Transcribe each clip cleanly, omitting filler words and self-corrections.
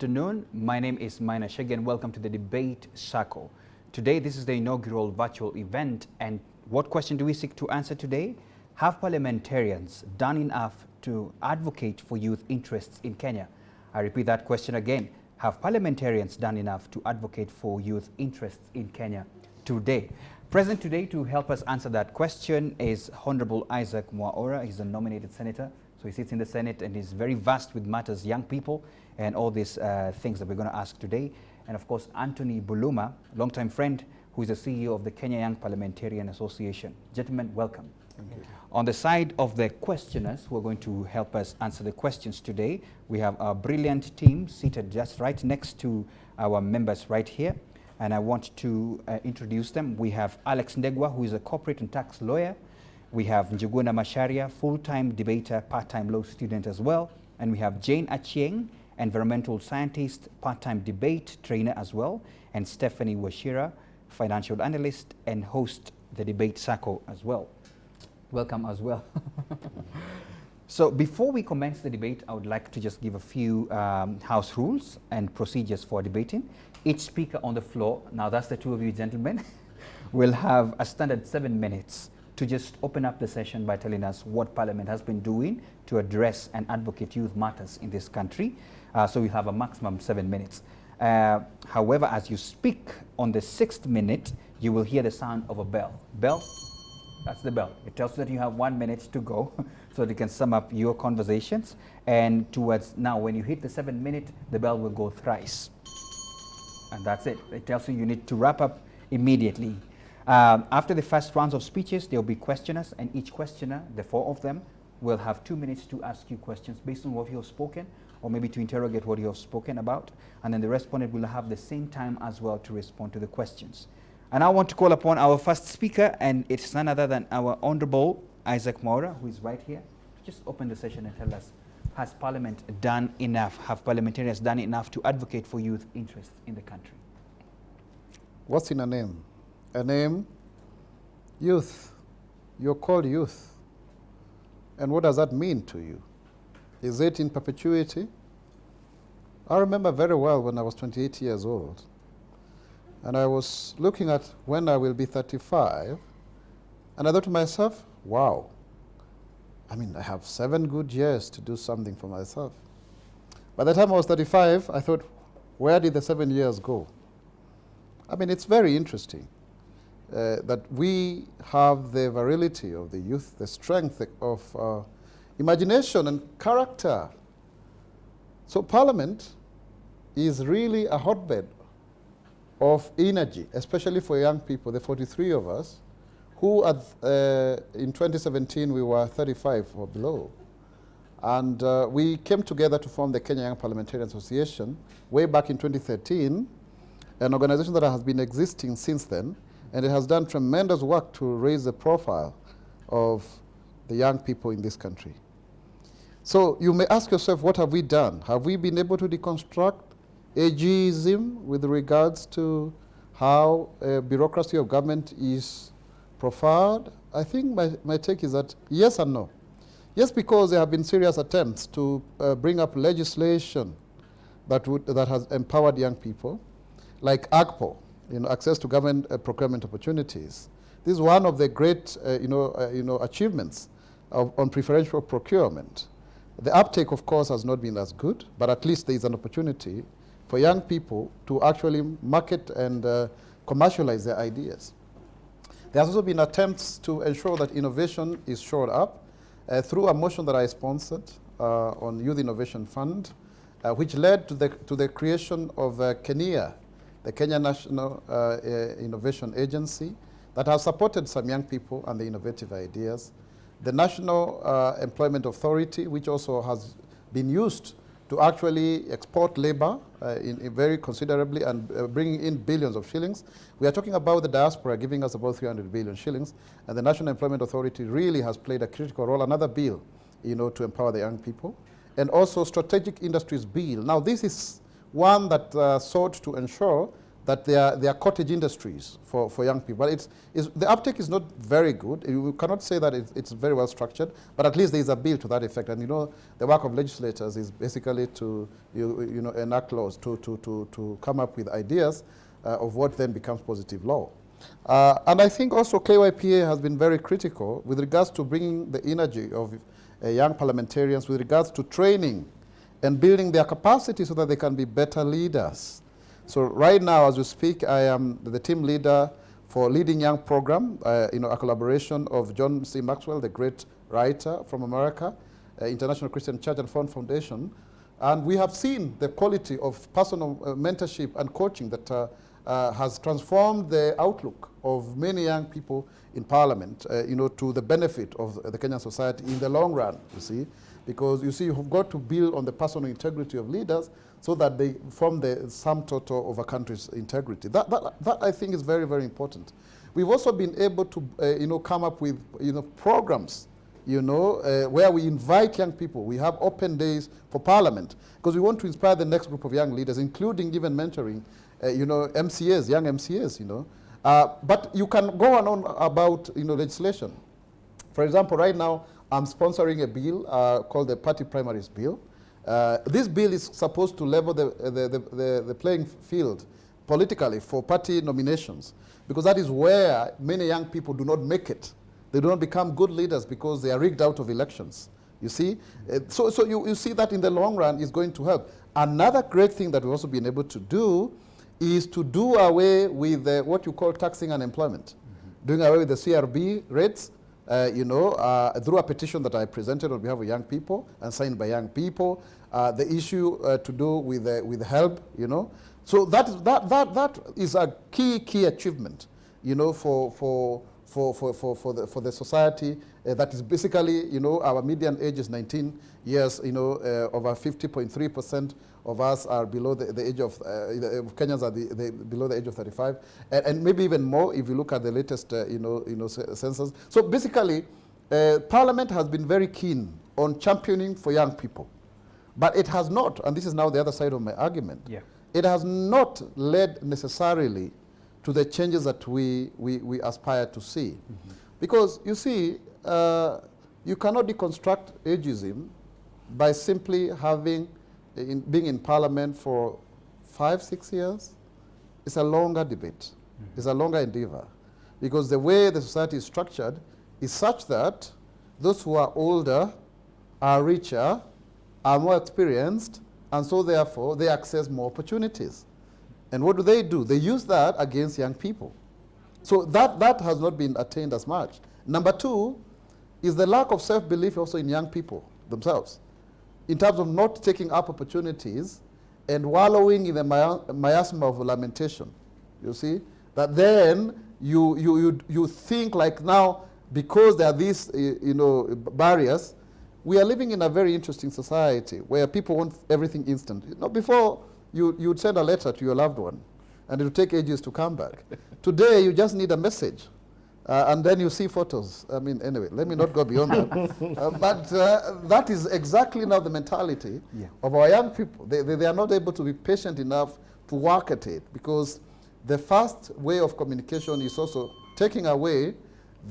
afternoon. My name is Maina Shege and welcome to the Debate Circle. Today, this is the inaugural virtual event, and what question do we seek to answer today? Have parliamentarians done enough to advocate for youth interests in Kenya? I repeat that question again. Have parliamentarians done enough to advocate for youth interests in Kenya today? Present today to help us answer that question is Honorable Isaac Mwaura. He's a nominated senator. So he sits in the Senate and is very vast with matters young people and all these things that we're going to ask today. And of course, Anthony Buluma, longtime friend, who is the CEO of the Kenya Young Parliamentarian Association. Gentlemen, welcome. Thank you. On the side of the questioners who are going to help us answer the questions today, we have our brilliant team seated just right next to our members right here. And I want to introduce them. We have Alex Ndegwa, who is a corporate and tax lawyer. We have Njuguna Masharia, full-time debater, part-time law student as well. And we have Jane Achieng, environmental scientist, part-time debate trainer as well. And Stephanie Washira, financial analyst and host the Debate Circle as well. Welcome as well. So before we commence the debate, I would like to just give a few house rules and procedures for debating. Each speaker on the floor, now that's the two of you gentlemen, will have a standard 7 minutes to just open up the session by telling us what Parliament has been doing to address and advocate youth matters in this country. So we have a maximum 7 minutes. However, as you speak on the 6th minute, you will hear the sound of a bell. Bell, that's the bell. It tells you that you have 1 minute to go so that you can sum up your conversations. And towards now, when you hit the 7 minute, the bell will go thrice. And that's it. It tells you you need to wrap up immediately. After the first rounds of speeches, there will be questioners, and each questioner, the 4 of them, will have 2 minutes to ask you questions based on what you have spoken, or maybe to interrogate what you have spoken about. And then the respondent will have the same time as well to respond to the questions. And I want to call upon our first speaker, and it's none other than our Honorable Isaac Mwaura, who is right here. Just open the session and tell us, has Parliament done enough, have parliamentarians done enough to advocate for youth interests in the country? What's in a name? A name, youth. You're called youth. And what does that mean to you? Is it in perpetuity? I remember very well when I was 28 years old, and I was looking at when I will be 35, and I thought to myself, wow, I mean, I have 7 good years to do something for myself. By the time I was 35, I thought, where did the 7 years go? I mean, it's very interesting. That we have the virility of the youth, the strength of imagination and character. So Parliament is really a hotbed of energy, especially for young people, the 43 of us, who in 2017 we were 35 or below. And we came together to form the Kenya Young Parliamentarians Association way back in 2013, an organization that has been existing since then. And it has done tremendous work to raise the profile of the young people in this country. So you may ask yourself, what have we done? Have we been able to deconstruct ageism with regards to how bureaucracy of government is profiled? I think my take is that yes and no. Yes, because there have been serious attempts to bring up legislation that has empowered young people, like AGPO, access to government procurement opportunities. This is one of the great, achievements on preferential procurement. The uptake, of course, has not been as good, but at least there is an opportunity for young people to actually market and commercialize their ideas. There has also been attempts to ensure that innovation is shored up through a motion that I sponsored on Youth Innovation Fund, which led to the creation of KENIA, the Kenya National Innovation Agency, that has supported some young people and the innovative ideas. The National Employment Authority, which also has been used to actually export labor in very considerably and bringing in billions of shillings. We are talking about the diaspora giving us about 300 billion shillings, and the National Employment Authority really has played a critical role, another bill, to empower the young people. And also Strategic Industries Bill. Now this is one that sought to ensure that they are cottage industries for young people. But the uptake is not very good. We cannot say that it's very well structured, but at least there is a bill to that effect. And the work of legislators is basically to enact laws, to come up with ideas of what then becomes positive law. And I think also KYPA has been very critical with regards to bringing the energy of young parliamentarians with regards to training and building their capacity so that they can be better leaders. So right now, as we speak, I am the team leader for Leading Young program, a collaboration of John C. Maxwell, the great writer from America, International Christian Church and Fund Foundation. And we have seen the quality of personal mentorship and coaching that has transformed the outlook of many young people in Parliament, to the benefit of the Kenyan society in the long run, you see. Because you see, you've got to build on the personal integrity of leaders so that they form the sum total of a country's integrity. That I think is very, very important. We've also been able to, come up with, programs, where we invite young people. We have open days for Parliament because we want to inspire the next group of young leaders, including even mentoring, MCAs, young MCAs, but you can go on about, legislation. For example, right now, I'm sponsoring a bill called the Party Primaries Bill. This bill is supposed to level the playing field politically for party nominations, because that is where many young people do not make it. They do not become good leaders because they are rigged out of elections. You see? So you see that in the long run is going to help. Another great thing that we've also been able to do is to do away with what you call taxing unemployment. Doing away with the CRB rates, through a petition that I presented on behalf of young people and signed by young people, the issue to do with help, So that is a key achievement, for the society. That is basically, our median age is 19 years, over 50.3% of us are below the age of, Kenyans are below the age of 35, and maybe even more if you look at the latest, census. So basically, Parliament has been very keen on championing for young people, but it has not, and this is now the other side of my argument, it has not led necessarily to the changes that we aspire to see. Because you see, you cannot deconstruct ageism by simply being in Parliament for 5-6 years. It's a longer debate. It's a longer endeavor. Because the way the society is structured is such that those who are older, are richer, are more experienced, and so therefore they access more opportunities. And what do? They use that against young people. So that has not been attained as much. Number two is the lack of self-belief also in young people themselves, in terms of not taking up opportunities and wallowing in the miasma of lamentation. You see? That then you think like now, because there are these barriers, we are living in a very interesting society where people want everything instant. Before you'd send a letter to your loved one and it would take ages to come back. Today you just need a message. And then you see photos. I mean, anyway, let me not go beyond that. But that is exactly now the mentality of our young people. They are not able to be patient enough to work at it, because the fast way of communication is also taking away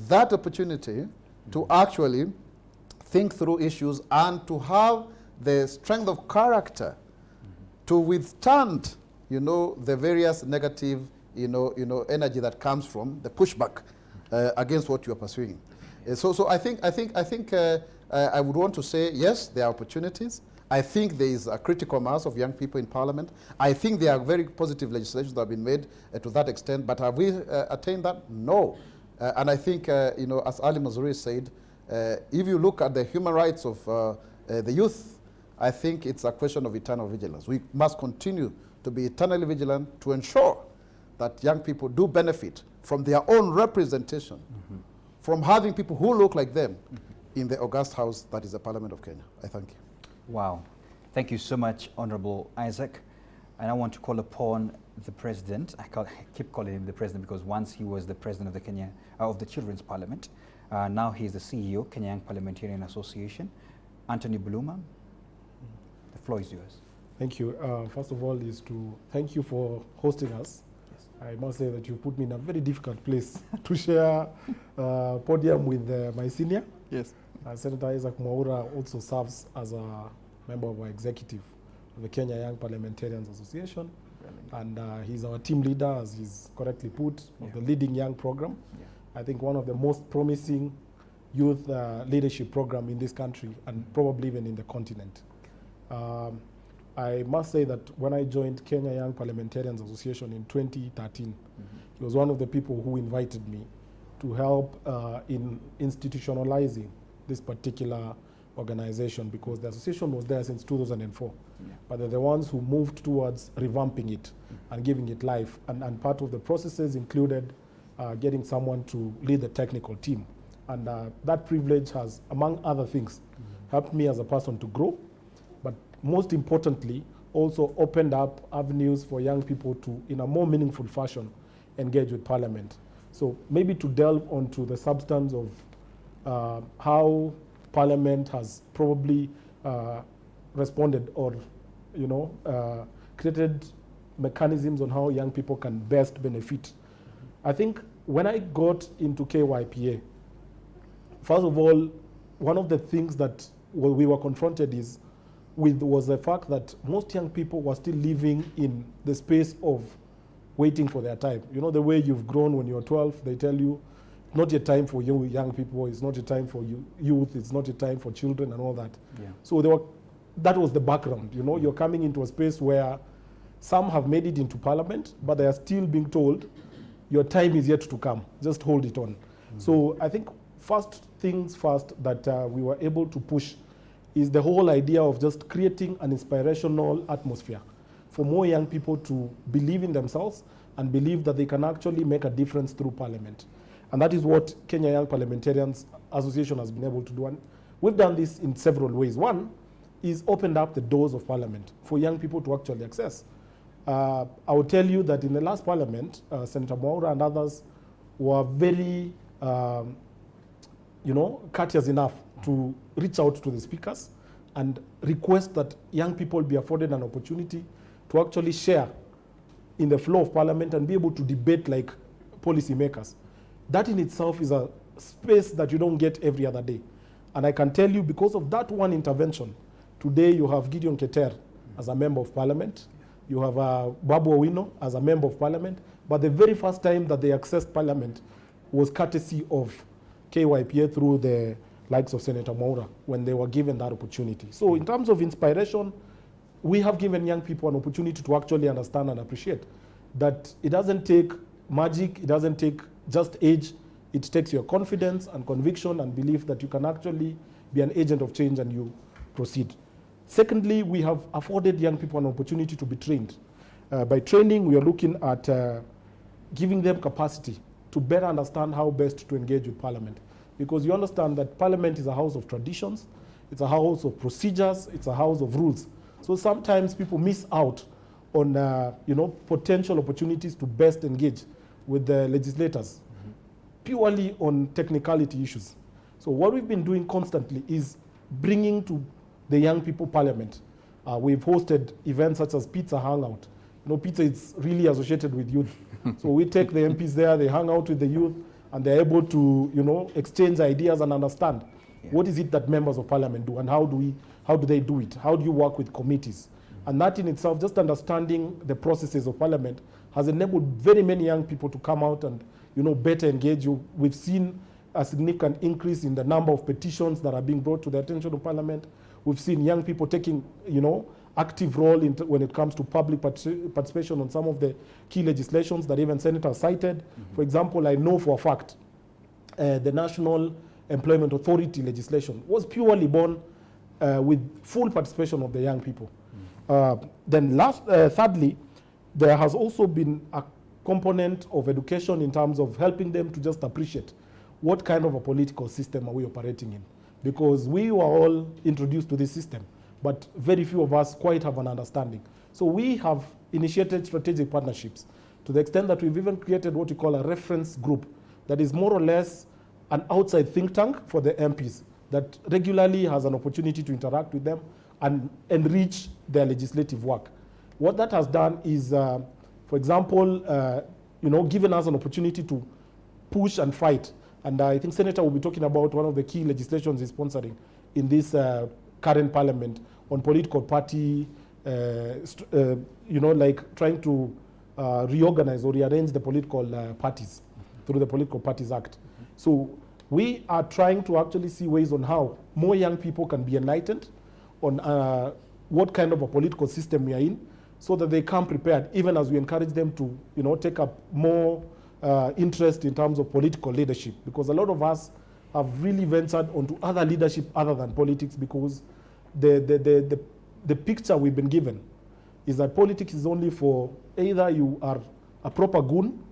that opportunity to actually think through issues and to have the strength of character to withstand, the various negative, energy that comes from the pushback against what you are pursuing. So I think I would want to say, yes, there are opportunities. I think there is a critical mass of young people in Parliament. I think there are very positive legislations that have been made to that extent, but have we attained that? No. And I think, as Ali Mazrui said, if you look at the human rights of the youth, I think it's a question of eternal vigilance. We must continue to be eternally vigilant to ensure that young people do benefit from their own representation, from having people who look like them in the august house that is the Parliament of Kenya. I thank you. Wow. Thank you so much, Honorable Isaac. And I want to call upon the President. I keep calling him the President because once he was the President of of the Children's Parliament. Now he is the CEO, Kenya Young Parliamentarian Association. Anthony Buluma, the floor is yours. Thank you. First of all is to thank you for hosting us I must say that you put me in a very difficult place to share podium with my senior. Yes. Senator Isaac Mwaura also serves as a member of our executive of the Kenya Young Parliamentarians Association. And he's our team leader, as he's correctly put, of the Leading Young program. I think one of the most promising youth leadership program in this country, and probably even in the continent. I must say that when I joined Kenya Young Parliamentarians Association in 2013, he was one of the people who invited me to help in institutionalizing this particular organization, because the association was there since 2004. But they're the ones who moved towards revamping it and giving it life. And part of the processes included getting someone to lead the technical team. And that privilege has, among other things, helped me as a person to grow, but most importantly, also opened up avenues for young people to, in a more meaningful fashion, engage with Parliament. So maybe to delve onto the substance of how Parliament has probably responded or, created mechanisms on how young people can best benefit. I think when I got into KYPA, first of all, one of the things that we were confronted with was the fact that most young people were still living in the space of waiting for their time. You know, the way you've grown when you're 12, they tell you, not a time for you young people, it's not a time for youth, it's not a time for children and all that. So that was the background. You know, you're coming into a space where some have made it into Parliament, but they are still being told, your time is yet to come, just hold it on. So I think first things first that we were able to push is the whole idea of just creating an inspirational atmosphere for more young people to believe in themselves and believe that they can actually make a difference through Parliament. And that is what Kenya Young Parliamentarians Association has been able to do. And we've done this in several ways. One is opened up the doors of Parliament for young people to actually access. I will tell you that in the last Parliament, Senator Mwaura and others were very courteous enough to reach out to the speakers and request that young people be afforded an opportunity to actually share in the flow of Parliament and be able to debate like policymakers. That in itself is a space that you don't get every other day. And I can tell you, because of that one intervention, today you have Gideon Keter as a member of Parliament, you have Babu Owino as a member of Parliament, but the very first time that they accessed Parliament was courtesy of KYPA through the likes of Senator Mwaura when they were given that opportunity. So in terms of inspiration, we have given young people an opportunity to actually understand and appreciate that it doesn't take magic, it doesn't take just age, it takes your confidence and conviction and belief that you can actually be an agent of change and you proceed. Secondly, we have afforded young people an opportunity to be trained. By training, we are looking at giving them capacity to better understand how best to engage with Parliament. Because you understand that Parliament is a house of traditions, it's a house of procedures, it's a house of rules. So sometimes people miss out on potential opportunities to best engage with the legislators, purely on technicality issues. So what we've been doing constantly is bringing to the young people Parliament. We've hosted events such as Pizza Hangout. Pizza is really associated with youth. So we take the MPs there, they hang out with the youth, and they're able to, exchange ideas and understand what is it that members of Parliament do and how do they do it? How do you work with committees? And that in itself, just understanding the processes of Parliament has enabled very many young people to come out and, better engage you. We've seen a significant increase in the number of petitions that are being brought to the attention of Parliament. We've seen young people taking, active role when it comes to public participation on some of the key legislations that even senators cited. For example, I know for a fact the National Employment Authority legislation was purely born with full participation of the young people. Then thirdly, there has also been a component of education in terms of helping them to just appreciate what kind of a political system are we operating in. Because we were all introduced to this system, but very few of us quite have an understanding. So we have initiated strategic partnerships to the extent that we've even created what we call a reference group that is more or less an outside think tank for the MPs that regularly has an opportunity to interact with them and enrich their legislative work. What that has done is, For example, giving us an opportunity to push and fight. And I think Senator will be talking about one of the key legislations he's sponsoring in this current parliament on political party, like trying to reorganize or rearrange the political parties through the Political Parties Act. So we are trying to actually see ways on how more young people can be enlightened on what kind of a political system we are in, so that they come prepared, even as we encourage them to, take up more interest in terms of political leadership. Because a lot of us have really ventured onto other leadership other than politics, because the picture we've been given is that politics is only for either you are a proper goon.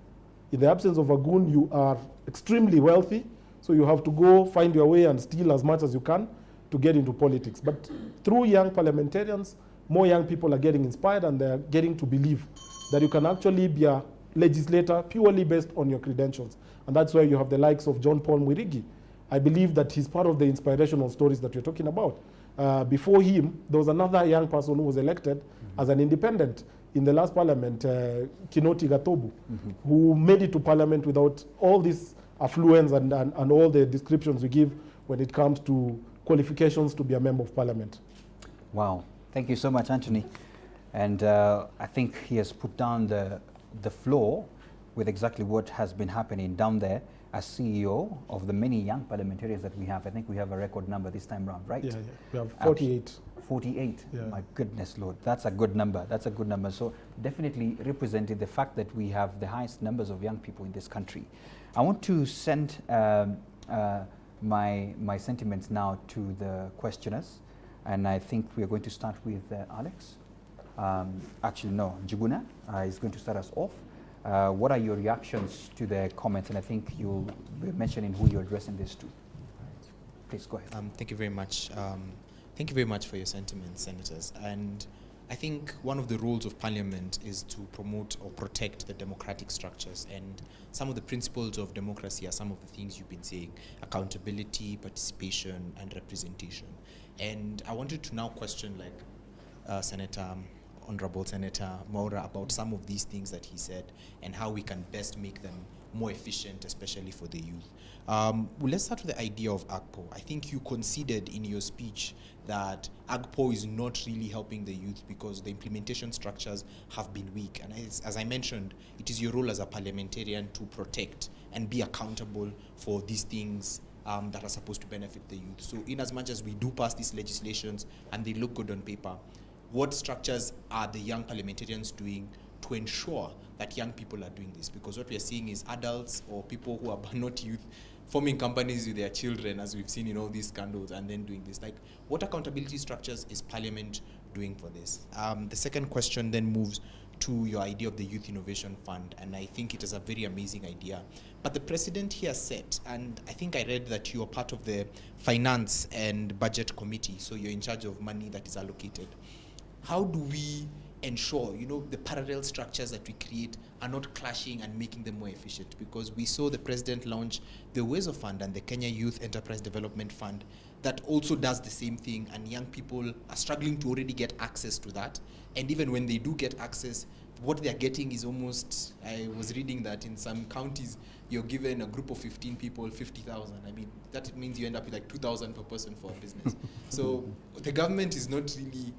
In the absence of a goon, you are extremely wealthy, so you have to go find your way and steal as much as you can to get into politics. But through young parliamentarians, more young people are getting inspired, and they're getting to believe that you can actually be a legislator purely based on your credentials. And that's why you have the likes of John Paul Mwirigi. I believe that he's part of the inspirational stories that you're talking about. Before him, there was another young person who was elected as an independent in the last parliament, Kinoti Gatobu, who made it to parliament without all this affluence and all the descriptions we give when it comes to qualifications to be a member of parliament. Wow. Thank you so much, Anthony. And I think he has put down the floor with exactly what has been happening down there as CEO of the many young parliamentarians that we have. I think we have a record number this time round, right? Yeah. We have 48. 48. Yeah. My goodness, Lord. That's a good number. That's a good number. So definitely representing the fact that we have the highest numbers of young people in this country. I want to send my sentiments now to the questioners. And I think we are going to start with Alex. Actually, no, Njuguna is going to start us off. What are your reactions to the comments? And I think you'll be mentioning who you're addressing this to. Please go ahead. Thank you very much. Thank you very much for your sentiments, senators. And I think one of the roles of parliament is to promote or protect the democratic structures. And some of the principles of democracy are some of the things you've been saying: accountability, participation, and representation. And I wanted to now question, Honorable Senator Mwaura, about some of these things that he said and how we can best make them more efficient, especially for the youth. Well, let's start with the idea of AGPO. I think you conceded in your speech that AGPO is not really helping the youth because the implementation structures have been weak. And as I mentioned, it is your role as a parliamentarian to protect and be accountable for these things that are supposed to benefit the youth. So in as much as we do pass these legislations and they look good on paper, what structures are the young parliamentarians doing to ensure that young people are doing this? Because what we are seeing is adults or people who are not youth forming companies with their children, as we've seen in all these scandals, and then doing this. Like, what accountability structures is Parliament doing for this? The second question then moves to your idea of the Youth Innovation Fund, and I think it is a very amazing idea. But the president here said, and I think I read that you are part of the Finance and Budget Committee, so you're in charge of money that is allocated. How do we ensure, the parallel structures that we create are not clashing and making them more efficient? Because we saw the president launch the WESO Fund and the Kenya Youth Enterprise Development Fund that also does the same thing, and young people are struggling to already get access to that. And even when they do get access, what they're getting is almost, I was reading that in some counties, you're given a group of 15 people, 50,000. I mean, that means you end up with like 2,000 per person for a business. So the government is not really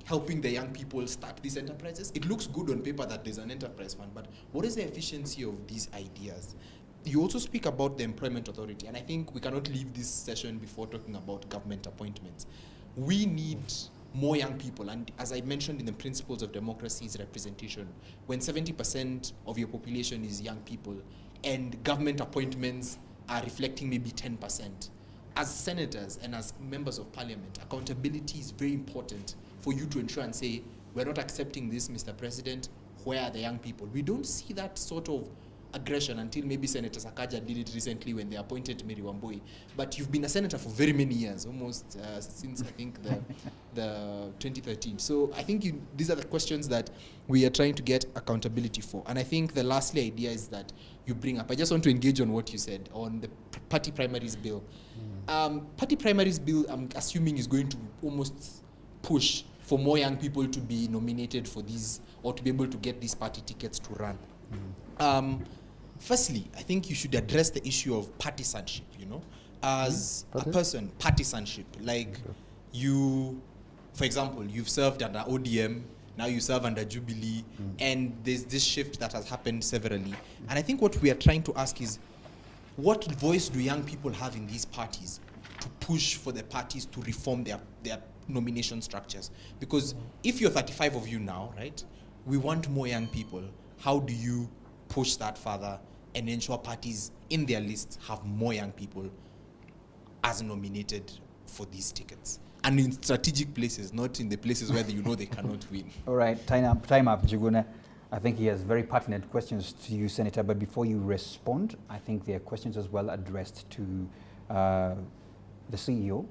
helping the young people start these enterprises. It looks good on paper that there's an enterprise fund, but what is the efficiency of these ideas? You also speak about the Employment Authority, and I think we cannot leave this session before talking about government appointments. We need more young people, and as I mentioned in the principles of democracy is representation. When 70% of your population is young people, and government appointments are reflecting maybe 10%, as senators and as members of parliament, accountability is very important for you to ensure and say, we're not accepting this, Mr. President, where are the young people? We don't see that sort of aggression until maybe Senator Sakaja did it recently when they appointed Mary Wambui. But you've been a senator for very many years, almost since I think the 2013. So I think these are the questions that we are trying to get accountability for. And I think the lastly idea is that you bring up, I just want to engage on what you said on the party primaries bill. Party primaries bill, I'm assuming, is going to almost push for more young people to be nominated for these, or to be able to get these party tickets to run. Firstly, I think you should address the issue of partisanship, you know, as a person, partisanship. Like you, for example, you've served under ODM, now you serve under Jubilee, and there's this shift that has happened severally. And I think what we are trying to ask is, what voice do young people have in these parties to push for the parties to reform their nomination structures? Because if you're 35 of you now, right, we want more young people. How do you push that further and ensure parties in their lists have more young people as nominated for these tickets? And in strategic places, not in the places where you know they cannot win. All right, time up, Juguna. I think he has very pertinent questions to you, Senator, but before you respond, I think there are questions as well addressed to the CEO.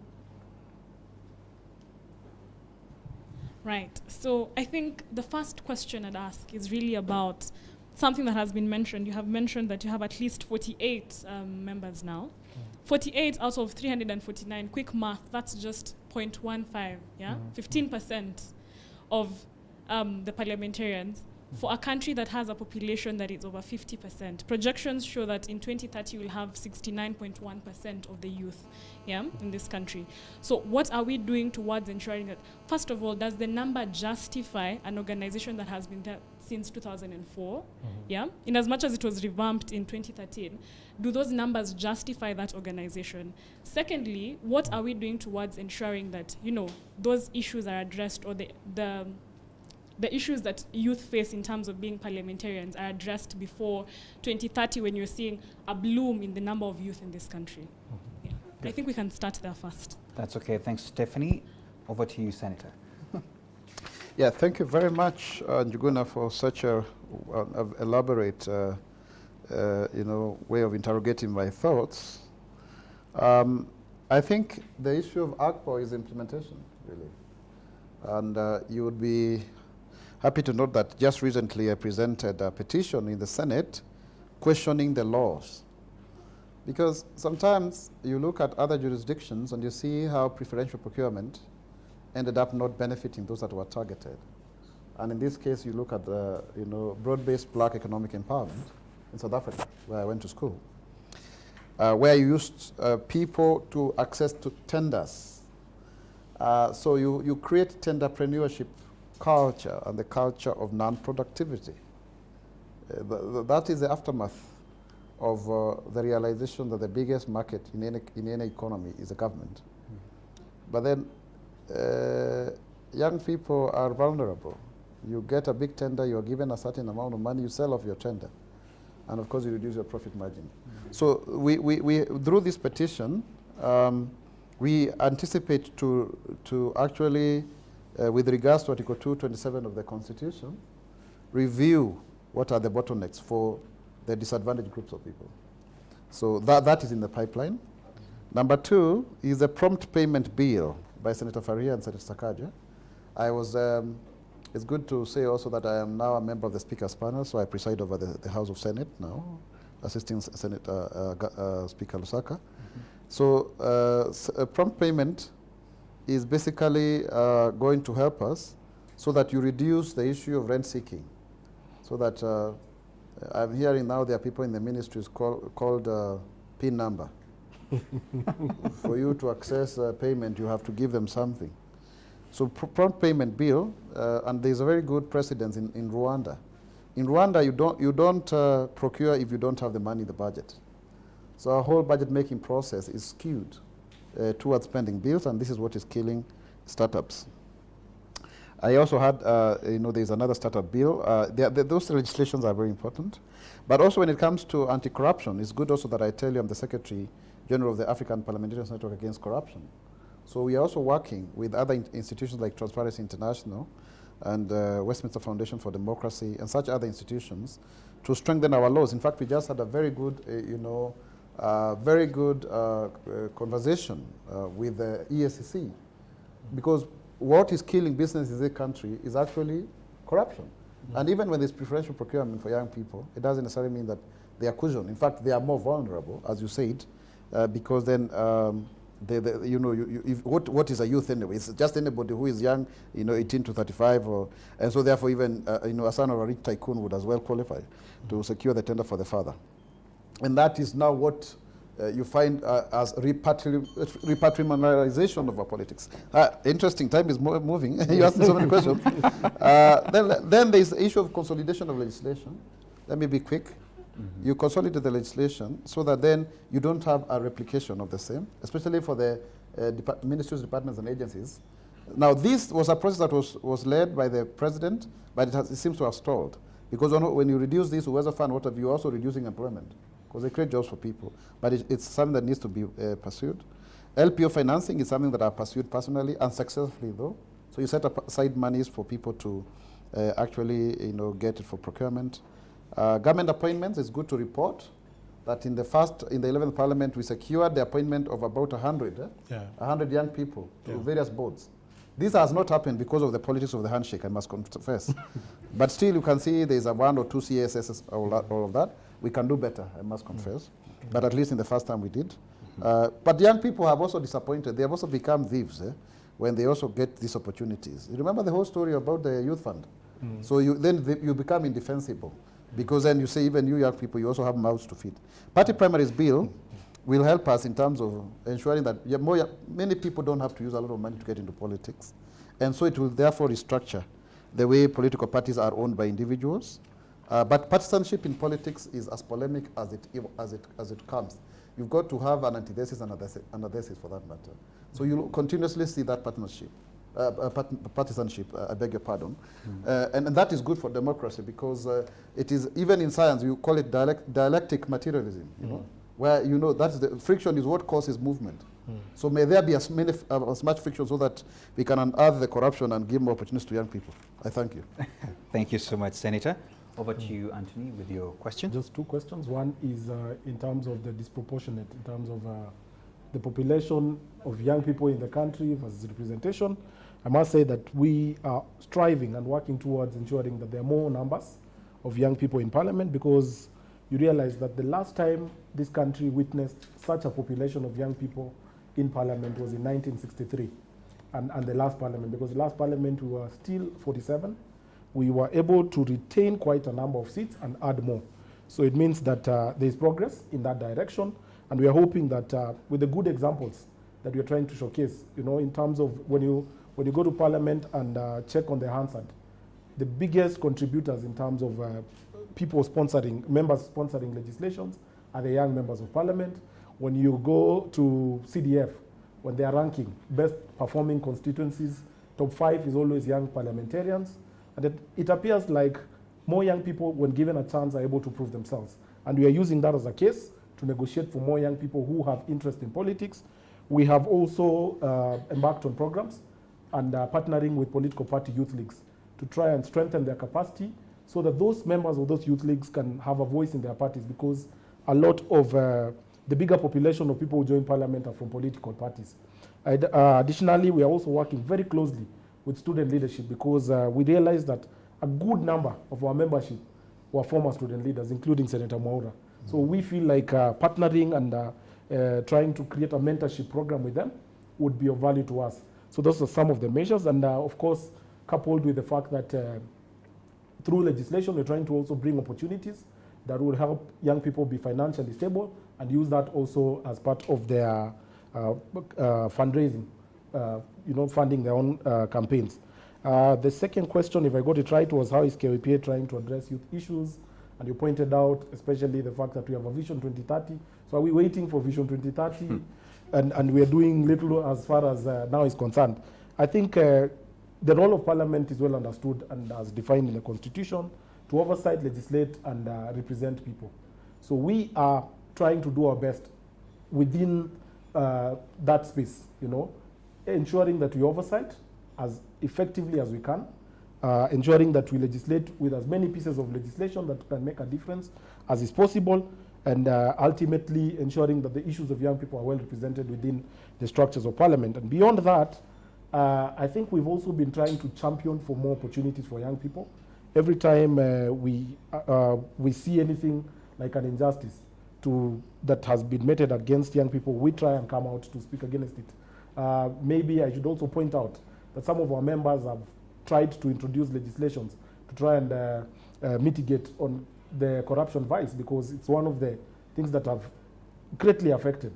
Right. So I think the first question I'd ask is really about something that has been mentioned. You have mentioned that you have at least 48 members now. 48 out of 349, quick math, that's just 0.15, yeah? 15% of the parliamentarians for a country that has a population that is over 50%. Projections show that in 2030 we'll have 69.1% of the youth, yeah, in this country. So what are we doing towards ensuring that, first of all, does the number justify an organization that has been there since 2004, yeah? In as much as it was revamped in 2013, do those numbers justify that organization? Secondly, what are we doing towards ensuring that, you know, those issues are addressed, or the issues that youth face in terms of being parliamentarians are addressed before 2030, when you're seeing a bloom in the number of youth in this country? Yeah. I think we can start there first. That's okay. Thanks, Stephanie. Over to you, Senator. Yeah, thank you very much, Njuguna, for such a elaborate way of interrogating my thoughts. I think the issue of ACPO is implementation, really. And you would be happy to note that just recently I presented a petition in the Senate questioning the laws. Because sometimes you look at other jurisdictions and you see how preferential procurement ended up not benefiting those that were targeted. And in this case, you look at the broad-based black economic empowerment in South Africa, where I went to school, where you used people to access to tenders. So you create tenderpreneurship culture and the culture of non-productivity. That is the aftermath of the realization that the biggest market in any economy is the government. But then young people are vulnerable. You get a big tender, you are given a certain amount of money, you sell off your tender. And of course you reduce your profit margin. So we through this petition, we anticipate to actually, with regards to Article 227 of the Constitution, review what are the bottlenecks for the disadvantaged groups of people. So that is in the pipeline. Number two is a prompt payment bill by Senator Faria and Senator Sakaja. It's good to say also that I am now a member of the Speaker's panel, so I preside over the House of Senate now, assisting Senator Speaker Lusaka. So prompt payment is basically going to help us so that you reduce the issue of rent seeking. So that I'm hearing now there are people in the ministries called PIN number. For you to access payment, you have to give them something. So prompt payment bill, and there's a very good precedence in Rwanda. In Rwanda, you don't procure if you don't have the money in the budget. So our whole budget making process is skewed towards spending bills, and this is what is killing startups. I also had, there's another startup bill. Those legislations are very important. But also when it comes to anti-corruption, it's good also that I tell you I'm the Secretary General of the African Parliamentarians Network Against Corruption. So we are also working with other institutions like Transparency International and Westminster Foundation for Democracy and such other institutions to strengthen our laws. In fact, we just had a very good, conversation with the EACC, because what is killing business in this country is actually corruption. And even when there's preferential procurement for young people, it doesn't necessarily mean that they are cushioned. In fact, they are more vulnerable, as you said, because then You know, what is a youth anyway? It's just anybody who is young, you know, 18 to 35, and so therefore even, you know, a son of a rich tycoon would as well qualify to secure the tender for the father. And that is now what you find as repatriationalization of our politics. Interesting, time is moving. You asked me so many questions. Then there is the issue of consolidation of legislation. Let me be quick. You consolidate the legislation so that then you don't have a replication of the same, especially for the ministries, departments, and agencies. Now, this was a process that was led by the president, but it seems to have stalled. Because when you reduce this, whoever fund, what have you, also reducing employment, because they create jobs for people. But it's something that needs to be pursued. LPO financing is something that I pursued personally, unsuccessfully though. So you set aside monies for people to actually, you know, get it for procurement. Government appointments, it's good to report that in the 11th Parliament, we secured the appointment of about 100 young people to various boards. This has not happened because of the politics of the handshake, I must confess. But still, you can see there's a 1 or 2 CSSs, all of that. We can do better, I must confess. But at least in the first time we did. But young people have also disappointed. They have also become thieves when they also get these opportunities. You remember the whole story about the youth fund? So you become indefensible. Because then you say, even you young people, you also have mouths to feed. Party primaries bill will help us in terms of ensuring that many people don't have to use a lot of money to get into politics. And so it will therefore restructure the way political parties are owned by individuals. But partisanship in politics is as polemic as it comes. You've got to have an antithesis and a thesis for that matter. So you'll continuously see that partisanship, I beg your pardon. And that is good for democracy because it is, even in science, you call it dialectic materialism, you know, where, you know, that's the friction is what causes movement. So may there be as much friction so that we can unearth the corruption and give more opportunities to young people. I thank you. Thank you so much, Senator. Over to you, Anthony, with your question. Just 2 questions. One is in terms of the disproportionate, in terms of the population of young people in the country versus representation. I must say that we are striving and working towards ensuring that there are more numbers of young people in parliament, because you realize that the last time this country witnessed such a population of young people in parliament was in 1963, and the last parliament, because the last parliament we were still 47. We were able to retain quite a number of seats and add more. So it means that there is progress in that direction, and we are hoping that with the good examples that we are trying to showcase, you know, in terms of when you go to parliament and check on the Hansard, the biggest contributors in terms of members sponsoring legislations are the young members of parliament. When you go to CDF, when they are ranking best performing constituencies, top 5 is always young parliamentarians. And it appears like more young people, when given a chance, are able to prove themselves. And we are using that as a case to negotiate for more young people who have interest in politics. We have also embarked on programs and partnering with political party youth leagues to try and strengthen their capacity so that those members of those youth leagues can have a voice in their parties, because a lot of the bigger population of people who join parliament are from political parties. Additionally, we are also working very closely with student leadership, because we realized that a good number of our membership were former student leaders, including Senator Mwaura. So we feel like partnering and trying to create a mentorship program with them would be of value to us. So those are some of the measures, and of course, coupled with the fact that through legislation, we're trying to also bring opportunities that will help young people be financially stable and use that also as part of their fundraising, funding their own campaigns. The second question, if I got it right, was how is KOPA trying to address youth issues? And you pointed out especially the fact that we have a Vision 2030. So are we waiting for Vision 2030? And we are doing little as far as now is concerned. I think the role of Parliament is well understood and as defined in the Constitution to oversight, legislate, and represent people. So we are trying to do our best within that space, ensuring that we oversight as effectively as we can, ensuring that we legislate with as many pieces of legislation that can make a difference as is possible, and ultimately ensuring that the issues of young people are well represented within the structures of Parliament. And beyond that, I think we've also been trying to champion for more opportunities for young people. Every time we see anything like an injustice, that has been meted against young people, we try and come out to speak against it. Maybe I should also point out that some of our members have tried to introduce legislations to try and mitigate on the corruption vice, because it's one of the things that have greatly affected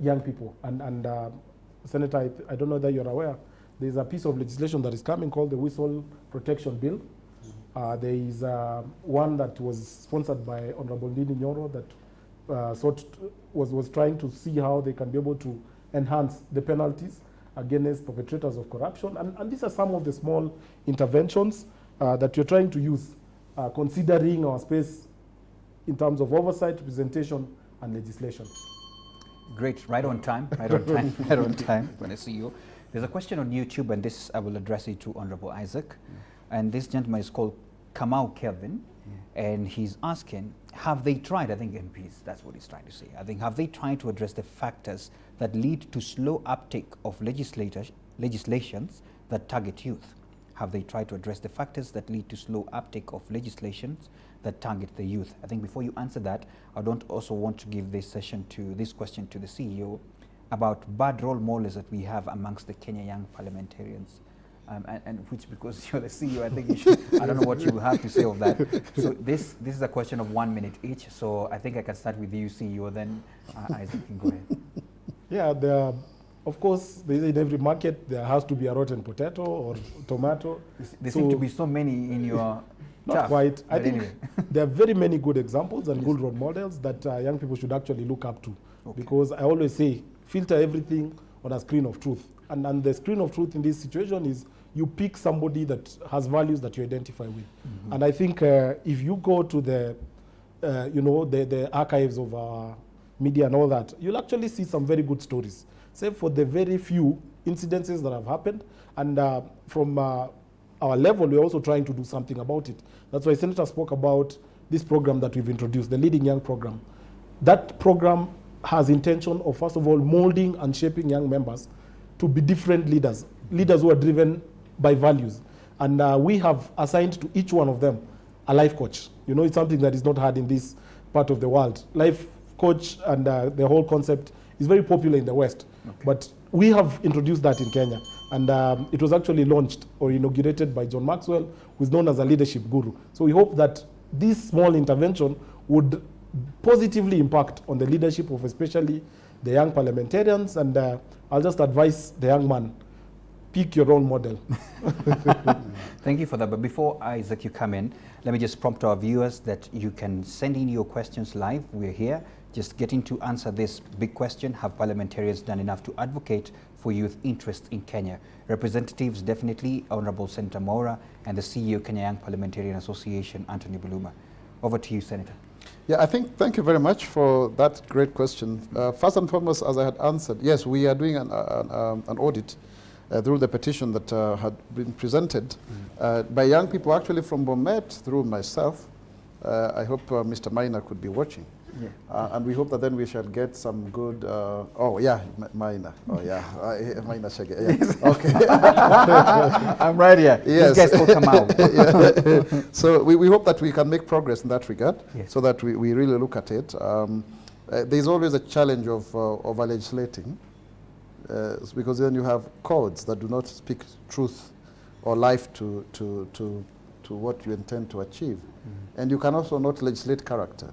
young people. And Senator, I don't know that you're aware, there's a piece of legislation that is coming called the Whistle Protection Bill. There is one that was sponsored by Honorable Ndini Nyoro that was trying to see how they can be able to enhance the penalties against perpetrators of corruption. And these are some of the small interventions that you're trying to use, considering our space in terms of oversight, representation, and legislation. Great, right on time, right on time, right on time when I see you. There's a question on YouTube, and this I will address it to Honorable Isaac. And this gentleman is called Kamau Kelvin, and he's asking, have they tried, I think MPs, that's what he's trying to say, I think, have they tried to address the factors that lead to slow uptake of legislations that target youth? Have they tried to address the factors that lead to slow uptake of legislations that target the youth? I think before you answer that, I don't also want to give this question to the CEO about bad role models that we have amongst the Kenya young parliamentarians. And which, because you're the CEO, I think you should, I don't know what you have to say of that. So this is a question of 1 minute each, so I think I can start with you, CEO, then Isaac can go ahead. Yeah, of course, in every market, there has to be a rotten potato or tomato. There seem to be so many in your Not quite. I think anyway. there are very many good examples and good role models that young people should actually look up to. Okay. Because I always say, filter everything on a screen of truth. And the screen of truth in this situation is you pick somebody that has values that you identify with. Mm-hmm. And I think if you go to the archives of our media and all that, you'll actually see some very good stories, save for the very few incidences that have happened. And from our level, we're also trying to do something about it. That's why Senator spoke about this program that we've introduced, the Leading Young program. That program has intention of, first of all, molding and shaping young members to be different leaders who are driven by values. And we have assigned to each one of them a life coach. You know, it's something that is not had in this part of the world. Life coach and the whole concept is very popular in the West. Okay. But we have introduced that in Kenya. And it was actually launched or inaugurated by John Maxwell, who is known as a leadership guru. So we hope that this small intervention would positively impact on the leadership of especially the young parliamentarians. And I'll just advise the young man, pick your role model. Thank you for that. But before, Isaac, you come in, let me just prompt our viewers that you can send in your questions live. We're here just getting to answer this big question. Have parliamentarians done enough to advocate for youth interest in Kenya? Representatives, definitely, Honorable Senator Mwaura, and the CEO, Kenya Young Parliamentarian Association, Anthony Buluma. Over to you, Senator. Yeah, thank you very much for that great question. First and foremost, as I had answered, yes, we are doing an audit through the petition that had been presented by young people, actually from Bomet, through myself. I hope Mr. Maina could be watching. Yeah. And we hope that then we shall get some good, Maina. Oh, yeah, Maina Shege. Yeah. Okay. I'm right here. Yes. These guys will come out. Yeah. So we hope that we can make progress in that regard, yes, so that we really look at it. There's always a challenge of legislating, because then you have codes that do not speak truth or life to what you intend to achieve. And you can also not legislate character.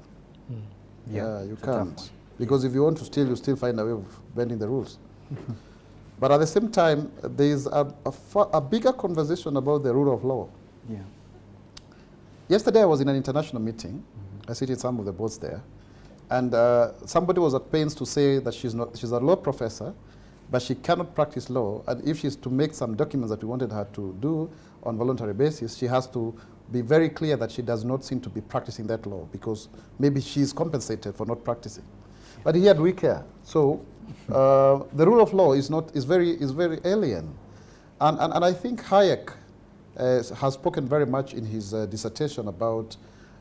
Yeah, you can't. Because if you want to steal, you still find a way of bending the rules. But at the same time, there is a bigger conversation about the rule of law. Yeah. Yesterday I was in an international meeting. I sit in some of the boards there. And somebody was at pains to say that she's a law professor, but she cannot practice law. And if she's to make some documents that we wanted her to do on voluntary basis, she has to be very clear that she does not seem to be practicing that law, because maybe she's compensated for not practicing. But here we care. So the rule of law is very alien. And I think Hayek has spoken very much in his dissertation about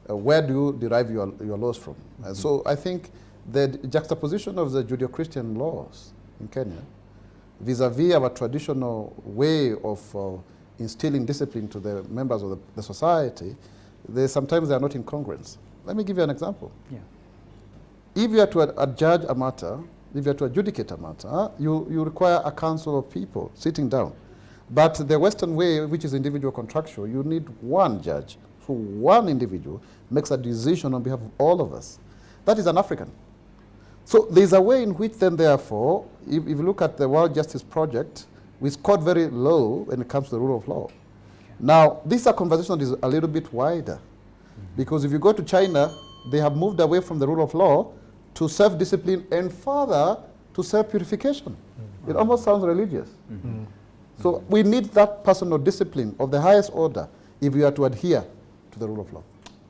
where do you derive your laws from. So I think the juxtaposition of the Judeo-Christian laws in Kenya vis-a-vis our traditional way of instilling discipline to the members of the society, sometimes they are not in congruence. Let me give you an example. Yeah. if you are to adjudge a matter, if you are to adjudicate a matter, you require a council of people sitting down. But the Western way, which is individual contractual, you need one judge. So one individual makes a decision on behalf of all of us. That is an African. So there's a way in which then, therefore, if you look at the World Justice Project, we scored very low when it comes to the rule of law. Now, this is a conversation that is a little bit wider. Because if you go to China, they have moved away from the rule of law to self-discipline and further to self-purification. It almost sounds religious. So we need that personal discipline of the highest order if we are to adhere to the rule of law.